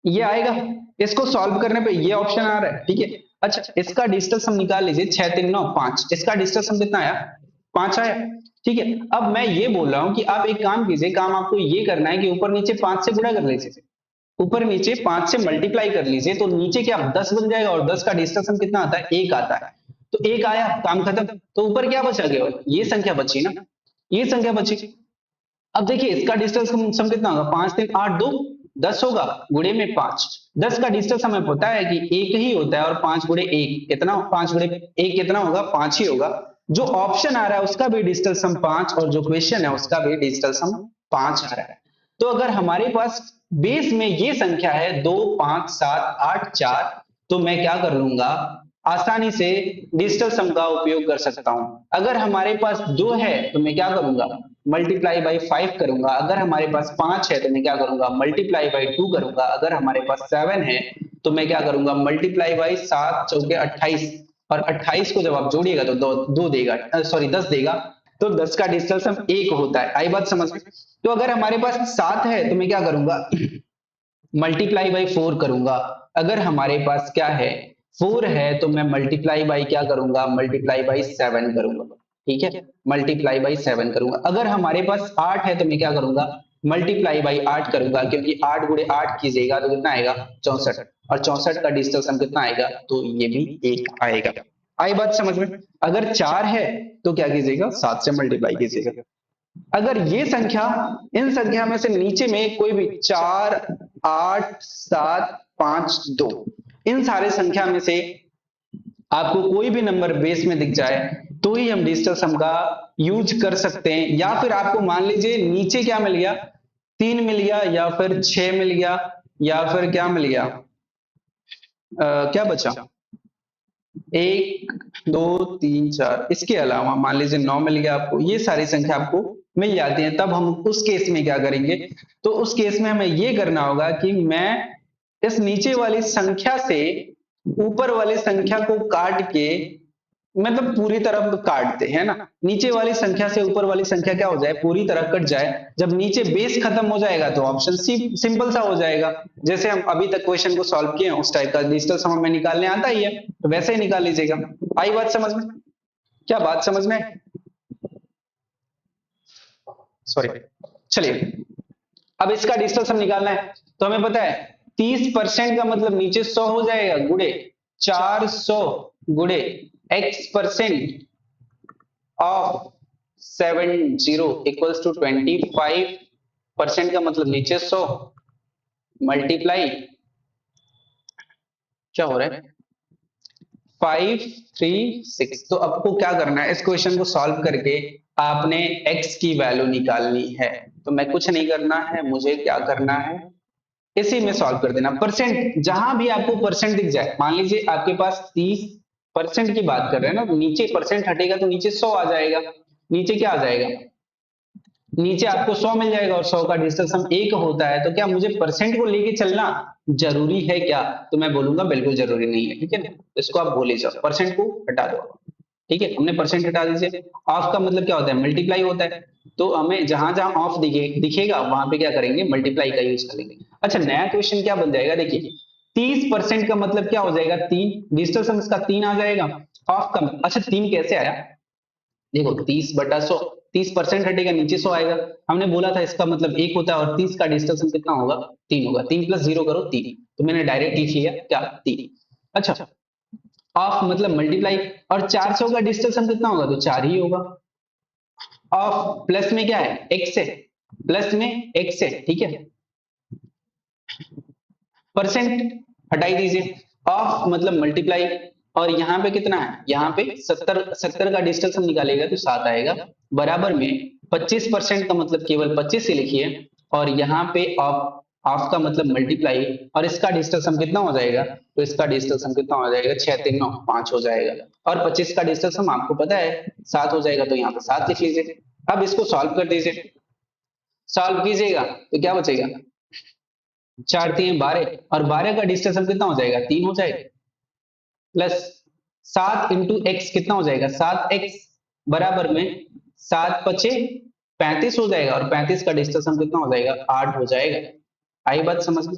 ये आएगा। इसको सॉल्व करने पे ये ऑप्शन आ रहा है, ठीक है। अच्छा इसका डिजिटल सम निकाल लीजिए 6 3 9 5, इसका डिजिटल सम कितना आया 5 आया, ठीक है। अब मैं ये बोल रहा हूं कि आप एक काम कीजिए, काम आपको ये करना है कि ऊपर नीचे 5 से गुणा कर लीजिए, ऊपर नीचे 5 से मल्टीप्लाई कर लीजिए, तो नीचे क्या 10 बन जाएगा, और 10 का डिजिटल सम कितना आता है 1 आता है, तो 1 आया काम खत्म। तो ऊपर क्या बचा केवल ये संख्या बची ना, ये संख्या बची। अब देखिए इसका डिजिटल सम कितना होगा 5 3 8 2 10 होगा, गुणे में 5। 10 का डिजिटल हमें पता है कि एक ही होता है, और 5 गुणे एक कितना, 5 गुणे एक कितना होगा, 5 ही होगा। जो ऑप्शन आ रहा है उसका भी डिजिटल सम 5, और जो क्वेश्चन है उसका भी डिजिटल सम 5 आ रहा है। तो अगर हमारे पास बेस में ये संख्या है 2 5 7 8 4, तो मैं क्या कर लूंगा, आसानी से डिजिटल सम का उपयोग कर सकता हूं। अगर हमारे पास 2 है तो मैं क्या करूंगा, मल्टीप्लाई बाई 5 करूंगा। अगर हमारे पास 5 है तो मैं क्या करूंगा, मल्टीप्लाई बाई 2 करूंगा। अगर हमारे पास 7 है तो मैं क्या करूंगा, मल्टीप्लाई बाई 7 चौके 28, और 28 को जब आप जोड़िएगा तो दो देगा, सॉरी 10 देगा। तो 10 का डिजिटल सम 1 होता है। आई बात समझ में? तो अगर हमारे पास 7 है तो मैं क्या करूंगा, मल्टीप्लाई बाई 4 करूंगा। अगर हमारे पास क्या है, 4 है, तो मैं मल्टीप्लाई बाई क्या करूंगा, मल्टीप्लाई बाई 7 करूंगा। ठीक है, मल्टीप्लाई बाई 7 करूंगा। अगर हमारे पास 8 है तो मैं क्या करूंगा, मल्टीप्लाई बाई 8 करूंगा, क्योंकि 8 गुणे 8 कीजिएगा तो कितना आएगा, 64, और 64 का डिजिटल सम कितना आएगा, तो ये भी 1 आएगा। आई बात समझ में? अगर 4 है तो क्या कीजिएगा, 7 से मल्टीप्लाई कीजिएगा। अगर ये संख्या, इन संख्या में से नीचे में कोई भी 4 8 7 5 2, इन सारे संख्या में से आपको कोई भी नंबर बेस में दिख जाए तो ही हम डिजिटल सम का यूज कर सकते हैं। या फिर आपको मान लीजिए नीचे क्या मिल गया, 3 मिल गया, या फिर 6 मिल गया, या फिर क्या मिल गया, क्या बचा, 1 2 3 4, इसके अलावा मान लीजिए 9 मिल गया आपको। ये सारी संख्या आपको मिल जाती है। तब हम उस केस में क्या करेंगे, तो उस केस में हमें ये करना होगा कि मैं इस नीचे वाली संख्या से ऊपर वाली संख्या को काट के, मतलब पूरी तरह काटते हैं ना, नीचे वाली संख्या से ऊपर वाली संख्या क्या हो जाए, पूरी तरह कट जाए। जब नीचे बेस खत्म हो जाएगा तो ऑप्शन सी सिंपल सा हो जाएगा। जैसे हम अभी तक क्वेश्चन को सॉल्व किए हैं उस टाइप का डिजिटल सम हमें निकालने आता ही है, तो वैसे ही निकाल लीजिएगा। आई बात समझ में? क्या बात समझ में? सॉरी, चलिए अब इसका डिजिटल सम निकालना है। तो हमें पता है 30% का मतलब नीचे 100 हो जाएगा, गुणे 400 गुणे x% ऑफ 70 इक्वल्स टू 25% का मतलब नीचे 100 मल्टीप्लाई, क्या हो रहा है, 536। तो आपको क्या करना है, इस क्वेश्चन को सॉल्व करके आपने x की वैल्यू निकालनी है। तो मैं कुछ नहीं करना है, मुझे क्या करना है, इसी में सॉल्व कर देना। परसेंट, जहां भी आपको परसेंट दिख जाए, मान लीजिए आपके पास 30% की बात कर रहे हैं ना, तो नीचे परसेंट हटेगा तो नीचे 100 आ जाएगा। नीचे क्या आ जाएगा, नीचे आपको 100 मिल जाएगा, और 100 का डिजिटल सम 1 होता है। तो क्या मुझे परसेंट को लेके चलना जरूरी है क्या, तो मैं बोलूंगा बिल्कुल जरूरी नहीं है। ठीक है ना, इसको आप भूल ही जाओ, परसेंट को हटा दो। ठीक है, हमने परसेंट हटा दीजिए। ऑफ का मतलब क्या होता है, मल्टीप्लाई होता है। तो हमें जहां जहां ऑफ दिखेगा वहां पे क्या करेंगे, मल्टीप्लाई का यूज करेंगे। अच्छा, नया क्वेश्चन क्या बन जाएगा, देखिए 30% का मतलब क्या हो जाएगा, 3, डिजिटल सम इसका 3 आ जाएगा। ऑफ का, अच्छा 3 कैसे आया, देखो 30/100, 30% हटेगा नीचे 100 आएगा। हमने बोला था इसका मतलब 1 होता है, और 30 का डिजिटल सम कितना होगा, 3 होगा। 3 + 0 करो 3, तो मैंने डायरेक्ट लिख लिया क्या, 3। अच्छा, ऑफ मतलब मल्टीप्लाई, और 400 का डिजिटल सम कितना होगा, तो 4 ही होगा। ऑफ प्लस में क्या है, x है, प्लस में x है। ठीक है, परसेंट हटाई दीजिए, ऑफ मतलब मल्टीप्लाई, और यहाँ पे कितना है, यहाँ पे 70 का डिजिटल सम निकालेगा तो 7 आएगा। बराबर में 25% का मतलब केवल 25 ही लिखिए, और यहाँ पे ऑफ, ऑफ का मतलब मल्टीप्लाई, और इसका डिजिटल सम कितना हो जाएगा, तो इसका डिजिटल सम कितना हो जाएगा, 6 3 9 5 हो जाएगा। और 25 का डिजिटल सम आपको पता है 7 हो जाएगा, तो यहाँ पे 7 लिख लीजिए। अब इसको सॉल्व कर दीजिए, सॉल्व कीजिएगा तो क्या बचेगा, 4 3 12, और 12 का डिजिटल सम कितना हो जाएगा, 3 हो जाएगा। प्लस 7 इंटू एक्स कितना हो जाएगा, 7x, बराबर में 7 पचे 35 हो जाएगा, और 35 का डिजिटल सम कितना हो जाएगा, 8 हो जाएगा। आई बात समझ में,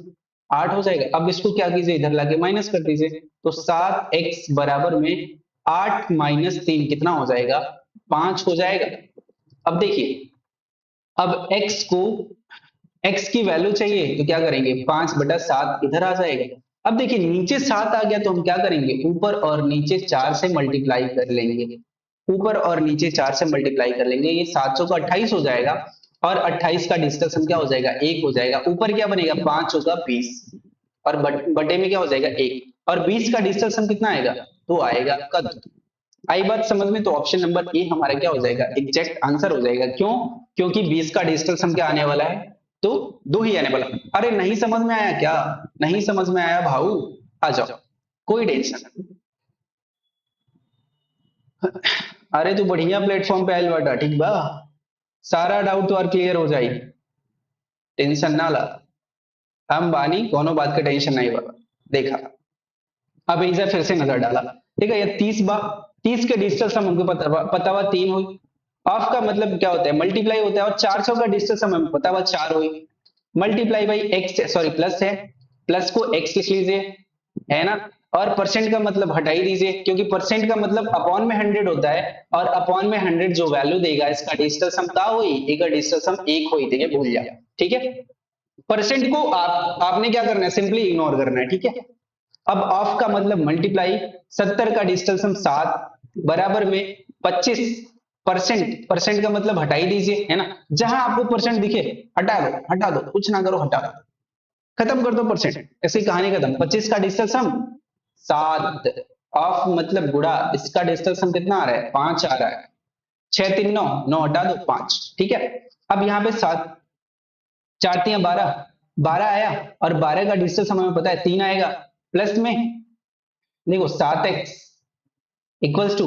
8 हो जाएगा। अब इसको क्या कीजिए, इधर लाके माइनस कर दीजिए, तो 7x बराबर में 8 माइनस 3 कितना हो जाएगा, 5 हो जाएगा। अब देखिए, अब x की वैल्यू चाहिए तो क्या करेंगे, 5/7 इधर आ जाएगा। अब देखिए नीचे 7 आ गया तो हम क्या करेंगे, ऊपर और नीचे 4 से मल्टीप्लाई कर लेंगे। ऊपर और नीचे 4 से मल्टीप्लाई कर लेंगे, ये 700 का 28 हो जाएगा। और 28 का डिजिटल सम क्या हो जाएगा, 1 हो जाएगा। ऊपर क्या बनेगा, 5 होगा 20, और बटे में क्या हो जाएगा 1, और 20 का डिजिटल सम कितना आएगा, 2 आएगा आपका 2। आई बात समझ में? तो ऑप्शन नंबर ए हमारा क्या हो जाएगा, एग्जैक्ट आंसर हो जाएगा। क्यों? क्योंकि 20 का डिजिटल सम क्या आने वाला है, तो 2 ही आने वाला। अरे नहीं समझ में आया क्या, नहीं समझ में आया भाऊ, आ जाओ, कोई टेंशन। अरे तू बढ़िया प्लेटफॉर्म पे आयल बाटा, ठीक बा, सारा डाउट तो और क्लियर हो जाए, टेंशन ना ला, हम बानी कोनो बात का टेंशन नहीं बा। देखा, अब एक बार फिर से नजर डाला, ठीक है, ये 30 के डिजिटल सम हमको पता हुआ 3 हुई। ऑफ का मतलब क्या होता है, मल्टीप्लाई होता है, और 400 का डिजिटल सम हमें पता हुआ 4 हुई। Multiply by x, sorry plus है, प्लस को एक्स लिख लीजिए, है ना। और परसेंट का मतलब हटा ही दीजिए, क्योंकि परसेंट का मतलब अपॉन में 100 होता है, और अपॉन में 100 जो वैल्यू देगा इसका डिजिटल सम का हुई, एक डिजिटल सम 1 हुई थी, ये भूल जा, ठीक है। परसेंट को आपने क्या करना है, सिंपली इग्नोर करना है, ठीक है। अब ऑफ का मतलब मल्टीप्लाई, 70 का डिजिटल सम 7 बराबर में 25 परसेंट, परसेंट का मतलब हटा ही दीजिए, है ना। जहां आपको परसेंट दिखे हटा दो, कुछ ना करो, हटा दो, खत्म कर दो परसेंट, ऐसी कहानी खत्म। 25 का डिजिटल सम 7, ऑफ मतलब गुड़ा, इसका डिजिटल सम कितना आ रहा है, 5 आ रहा है, 6 3 9, 9 हटा दो 5, ठीक है। अब यहाँ पे 7 4 3 12, 12 आया, और 12 का डिजिटल सम हमें पता है 3 आएगा, प्लस में देखो 7x इक्वल्स टू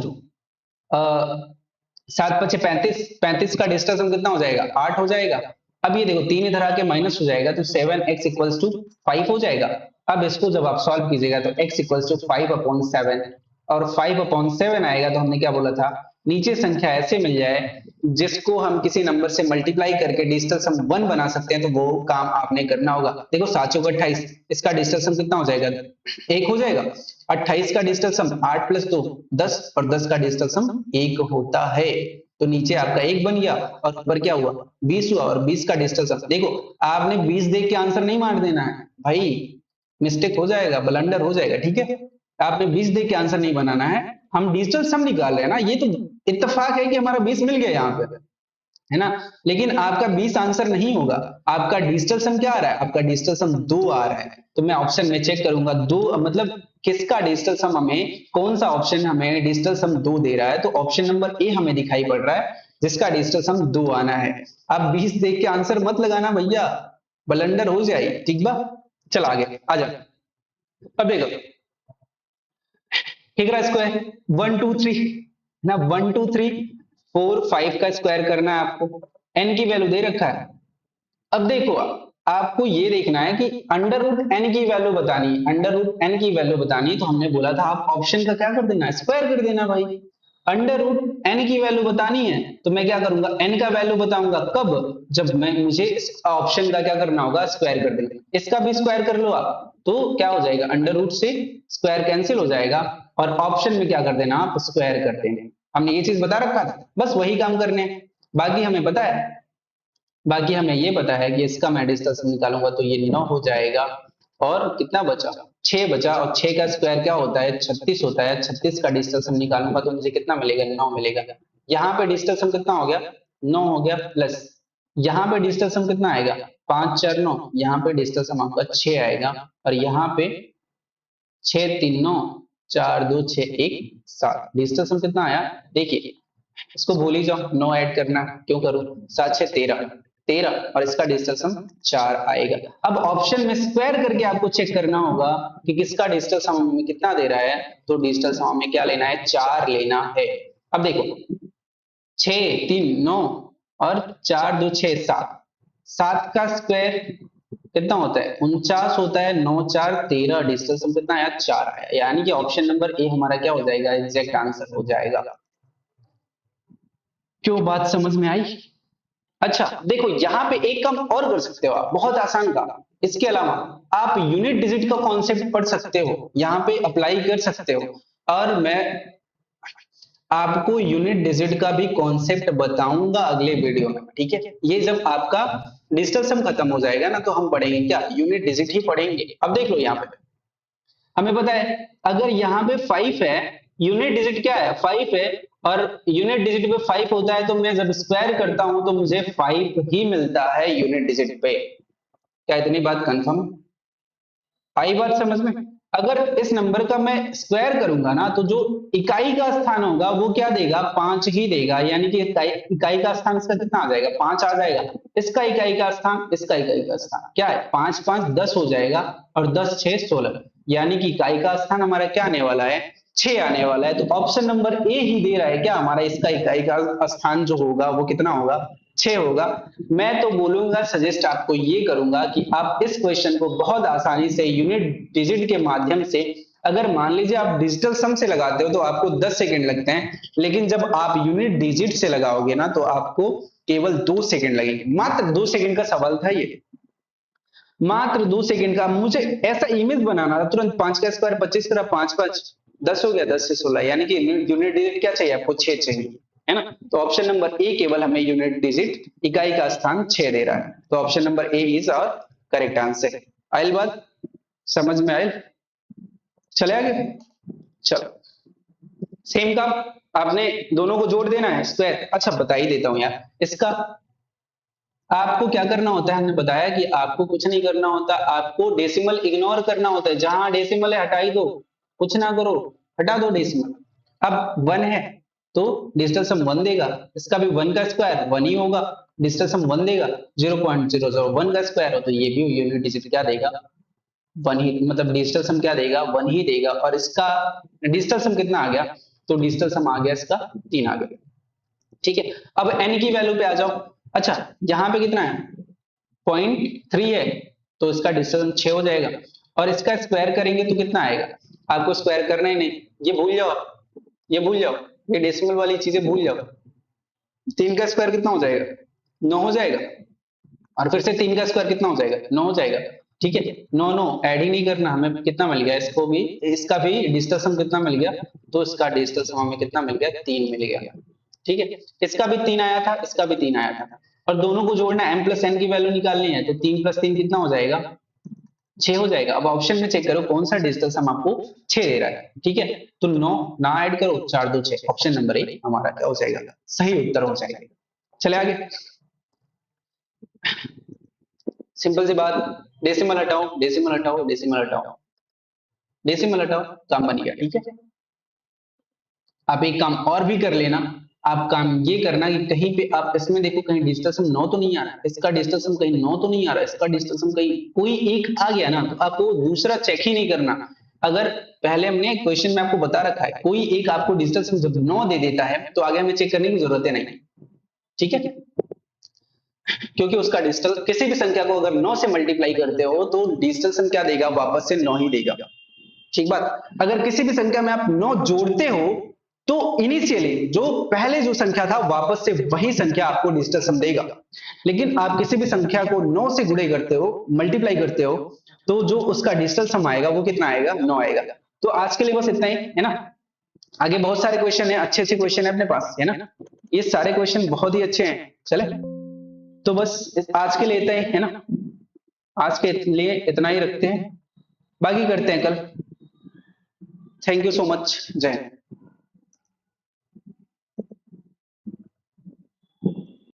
7 5 35, 35 का डिजिटल सम कितना हो जाएगा, 8 हो जाएगा। अब ये देखो 3 इधर आके माइनस हो जाएगा, तो 7x इक्वल्स टू 5 हो जाएगा। अब इसको जब आप सॉल्व कीजिएगा तो x इक्वल्स टू 5/7, और 5/7 आएगा, तो हमने क्या बोला था, नीचे संख्या ऐसे मिल जाए जिसको हम किसी नंबर से मल्टीप्लाई करके डिजिटल सम 1 बना सकते हैं, तो वो काम आपने करना होगा। देखो 7 चौक 28, इसका डिजिटल सम कितना हो जाएगा, 1 हो जाएगा। 28 का डिजिटल सम 8 + 2 10, और 10 का डिजिटल सम 1 होता है, तो नीचे आपका 1 बन गया, और ऊपर क्या हुआ, 20 हुआ, और 20 का डिजिटल सम, देखो आपने 20 देख के आंसर नहीं मार देना है भाई, मिस्टेक हो जाएगा, ब्लंडर हो जाएगा, ठीक है। आपने 20 देख के आंसर नहीं बनाना है, हम डिजिटल सम निकाल रहे हैं ना, ये तो इत्तेफाक है कि हमारा 20 मिल गया यहाँ पे, है ना। लेकिन आपका 20 आंसर नहीं होगा, आपका डिजिटल सम क्या आ रहा है, आपका डिजिटल सम 2 आ रहा है। तो मैं ऑप्शन में चेक करूंगा 2, मतलब किसका डिजिटल सम हमें, कौन सा ऑप्शन हमें डिजिटल सम 2 दे रहा है, तो ऑप्शन नंबर ए हमें दिखाई पड़ रहा है, जिसका डिजिटल सम 2 आना है। आप 20 देख के आंसर मत लगाना भैया, ब्लंडर हो जाए, ठीक बा। चल आगे आ जा। अब देखो, ठीक रहा, स्क्वायर 1 2 3 ना, 1 2 3 4 5 का स्क्वायर करना है आपको, एन की वैल्यू दे रखा है। अब देखो, आपको ये देखना है कि अंडर रूट एन की वैल्यू बतानी है, अंडर रूट एन की वैल्यू बतानी है, तो हमने बोला था आप ऑप्शन का क्या कर देना, स्क्वायर कर देना भाई। अंडर रूट एन की वैल्यू बतानी है, तो मैं क्या करूंगा, एन का वैल्यू बताऊंगा कब, जब मैं मुझे इस ऑप्शन का क्या करना होगा, स्क्वायर कर देना। इसका भी स्क्वायर कर लो आप, तो क्या हो जाएगा, अंडर रूट से स्क्वायर कैंसिल हो जाएगा, और ऑप्शन में क्या कर देना, आप स्क्वायर कर देना। हमने ये चीज बता रखा था, बस वही काम करने हैं। बाकी हमें पता है, बाकी हमें ये पता है कि इसका मैं डिस्टेंस निकालूंगा तो ये 9 हो जाएगा, और कितना बचा, 6 बचा, और 6 का स्क्वायर क्या होता है, 36 होता है। 36 का डिस्टेंस निकालूंगा तो मुझे कितना मिलेगा, 9 मिलेगा। यहाँ पे डिस्टेंस कितना हो गया, 9 हो गया, प्लस यहाँ पे डिस्टेंस कितना आएगा, 5 4 9, यहाँ पे डिस्टेंस आपका 6 आएगा, और यहाँ पे 6 3 9, 4 2 6 1 7, डिस्टेंस कितना आया, देखिए इसको भूल ही जाओ, 9 ऐड करना, क्यों करूं, 7 6 13, 13, और इसका डिजिटल सम 4 आएगा। अब ऑप्शन में स्क्वायर करके आपको चेक करना होगा कि किसका डिजिटल सम हमें कितना दे रहा है, तो डिजिटल सम हमें क्या लेना है, 4 लेना है। अब देखो 6 3 9, और 4 2 6 7, 7 का स्क्वायर कितना होता है, 49 होता है, 9 4 13, डिजिटल सम कितना आया, 4 आया, यानी कि ऑप्शन नंबर ए हमारा क्या हो जाएगा, एग्जैक्ट आंसर हो जाएगा। क्यों, बात समझ में आई? अच्छा देखो, यहाँ पे एक काम और कर सकते हो आप, बहुत आसान काम। इसके अलावा आप यूनिट डिजिट का कॉन्सेप्ट पढ़ सकते हो, यहाँ पे अप्लाई कर सकते हो, और मैं आपको यूनिट डिजिट का भी कॉन्सेप्ट बताऊंगा अगले वीडियो में, ठीक है। ये जब आपका डिजिटल सम खत्म हो जाएगा ना, तो हम पढ़ेंगे क्या, यूनिट डिजिट ही पढ़ेंगे। अब देख लो, यहाँ पे हमें पता है अगर यहाँ पे 5 है, यूनिट डिजिट क्या है, 5 है, और यूनिट डिजिट पे 5 होता है, तो मैं जब स्क्वायर करता हूं तो मुझे 5 ही मिलता है यूनिट डिजिट पे। क्या इतनी बात कंफर्म आई बात समझ में? अगर इस नंबर का मैं स्क्वायर करूंगा ना, तो जो इकाई का स्थान होगा वो क्या देगा, 5 ही देगा। यानी कि इकाई इकाई का स्थान इसका कितना आ जाएगा, 5 आ जाएगा। इसका इकाई का स्थान, इसका इकाई का स्थान क्या है, 5 5 10 हो जाएगा, और 10 6 16। यानी कि इकाई का स्थान हमारा क्या आने वाला है, 6 आने वाला है। तो ऑप्शन नंबर ए ही दे रहा है क्या हमारा, इसका इकाई का स्थान जो होगा वो कितना होगा, 6 होगा। मैं तो बोलूंगा, सजेस्ट आपको ये करूंगा कि आप इस क्वेश्चन को बहुत आसानी से यूनिट डिजिट के माध्यम से, अगर मान लीजिए आप डिजिटल सम से लगाते हो तो आपको 10 सेकंड लगते हैं, लेकिन जब आप यूनिट डिजिट से लगाओगे ना तो आपको केवल 2 सेकंड लगेंगे। मात्र 2 सेकंड का सवाल था ये, मात्र 2 सेकंड का। मुझे ऐसा इमेज बनाना था तुरंत, 5 का स्क्वायर 25 करा, 5 5 10 हो गया, 10 से 16। यानी कि यूनिट डिजिट क्या चाहिए आपको, 6 चाहिए, है ना। तो ऑप्शन नंबर ए केवल हमें यूनिट डिजिट इकाई का स्थान 6 दे रहा है। तो option number A is our correct answer. आयल बात समझ में आयल? चले आगे, चलो। सेम का आपने दोनों को जोड़ देना है, स्क्वायर। अच्छा बता ही देता हूं यार, इसका आपको क्या करना होता है, हमने बताया कि आपको कुछ नहीं करना होता, आपको डेसिमल इग्नोर करना होता है। जहां डेसिमल है हटा ही दो, कुछ ना करो, हटा दो डेसिमल। अब 1 है तो डिजिटल सम 1 देगा, इसका भी 1 का स्क्वायर 1 ही होगा, डिजिटल सम 1 देगा। 0.001 का स्क्वायर हो तो ये भी यूनिट डिजिट क्या देगा, 1 ही, मतलब डिजिटल सम क्या देगा, 1 ही देगा। और इसका डिजिटल सम कितना आ गया, तो डिजिटल सम आ गया इसका 3 आ गया। ठीक है, अब n की वैल्यू पे आ जाओ। अच्छा यहाँ पे कितना है, 0.3 है, तो इसका डिस्टेंस 6 हो जाएगा। और इसका स्क्वायर करेंगे तो कितना आएगा, आपको स्क्वायर करना ही नहीं, ये भूल जाओ, ये भूल जाओ, ये डेसिमल वाली चीजें भूल जाओ। 3 का स्क्वायर कितना हो जाएगा, 9 हो जाएगा। और फिर से 3 का स्क्वायर कितना हो जाएगा, 9 हो जाएगा। ठीक है, 9 9 ऐड ही नहीं करना, हमें कितना मिल गया, इसको भी, इसका भी डिजिटल सम कितना मिल गया, तो इसका डिजिटल सम हमें कितना मिल गया, 3 मिल गया। ठीक है, इसका भी 3 आया था, इसका भी 3 आया था, और दोनों को जोड़ना, m प्लस n की वैल्यू निकालनी है, तो 3 प्लस 3 कितना हो जाएगा, 6 हो जाएगा। अब ऑप्शन में चेक करो कौन सा डिजिटल सम आपको 6 दे रहा है। ठीक है, तो 9 ना ऐड करो, 4 2 6, ऑप्शन नंबर ए हमारा क्या हो जाएगा, सही उत्तर हो जाएगा। चले आगे, सिंपल सी बात, डेसिमल हटाओ, डेसिमल हटाओ, डेसिमल हटाओ, डेसिमल हटाओ, काम बन गया। ठीक है, आप एक काम और भी कर लेना, आप काम ये करना कि कहीं पे आप इसमें देखो, कहीं डिजिटल सम 9 तो नहीं आ रहा, इसका डिजिटल सम कहीं 9 तो नहीं आ रहा, इसका डिजिटल सम कहीं कोई एक आ गया ना, तो आपको दूसरा चेक ही नहीं करना। अगर पहले हमने क्वेश्चन में आपको बता रखा है, कोई एक आपको डिजिटल सम जब 9 दे देता है तो आगे हमें चेक करने की जरूरत है नहीं। ठीक है, क्योंकि उसका डिजिटल, किसी भी संख्या को अगर 9 से मल्टीप्लाई करते हो तो डिजिटल सम क्या देगा, वापस से 9 ही देगा। ठीक बात, अगर किसी भी संख्या में आप 9 जोड़ते हो तो इनिशियली जो पहले जो संख्या था वापस से वही संख्या आपको डिजिटल सम देगा। लेकिन आप किसी भी संख्या को 9 से गुणे करते हो, मल्टीप्लाई करते हो, तो जो उसका डिजिटल सम आएगा वो कितना आएगा, 9 आएगा। तो आज के लिए बस इतना ही है ना, आगे बहुत सारे क्वेश्चन है, अच्छे अच्छे क्वेश्चन है अपने पास, है ना, ये सारे क्वेश्चन बहुत ही अच्छे हैं। चले, तो बस आज के लिए इतना ही है ना, आज के लिए इतना ही रखते हैं, बाकी करते हैं कल। थैंक यू सो मच, जय हिंद।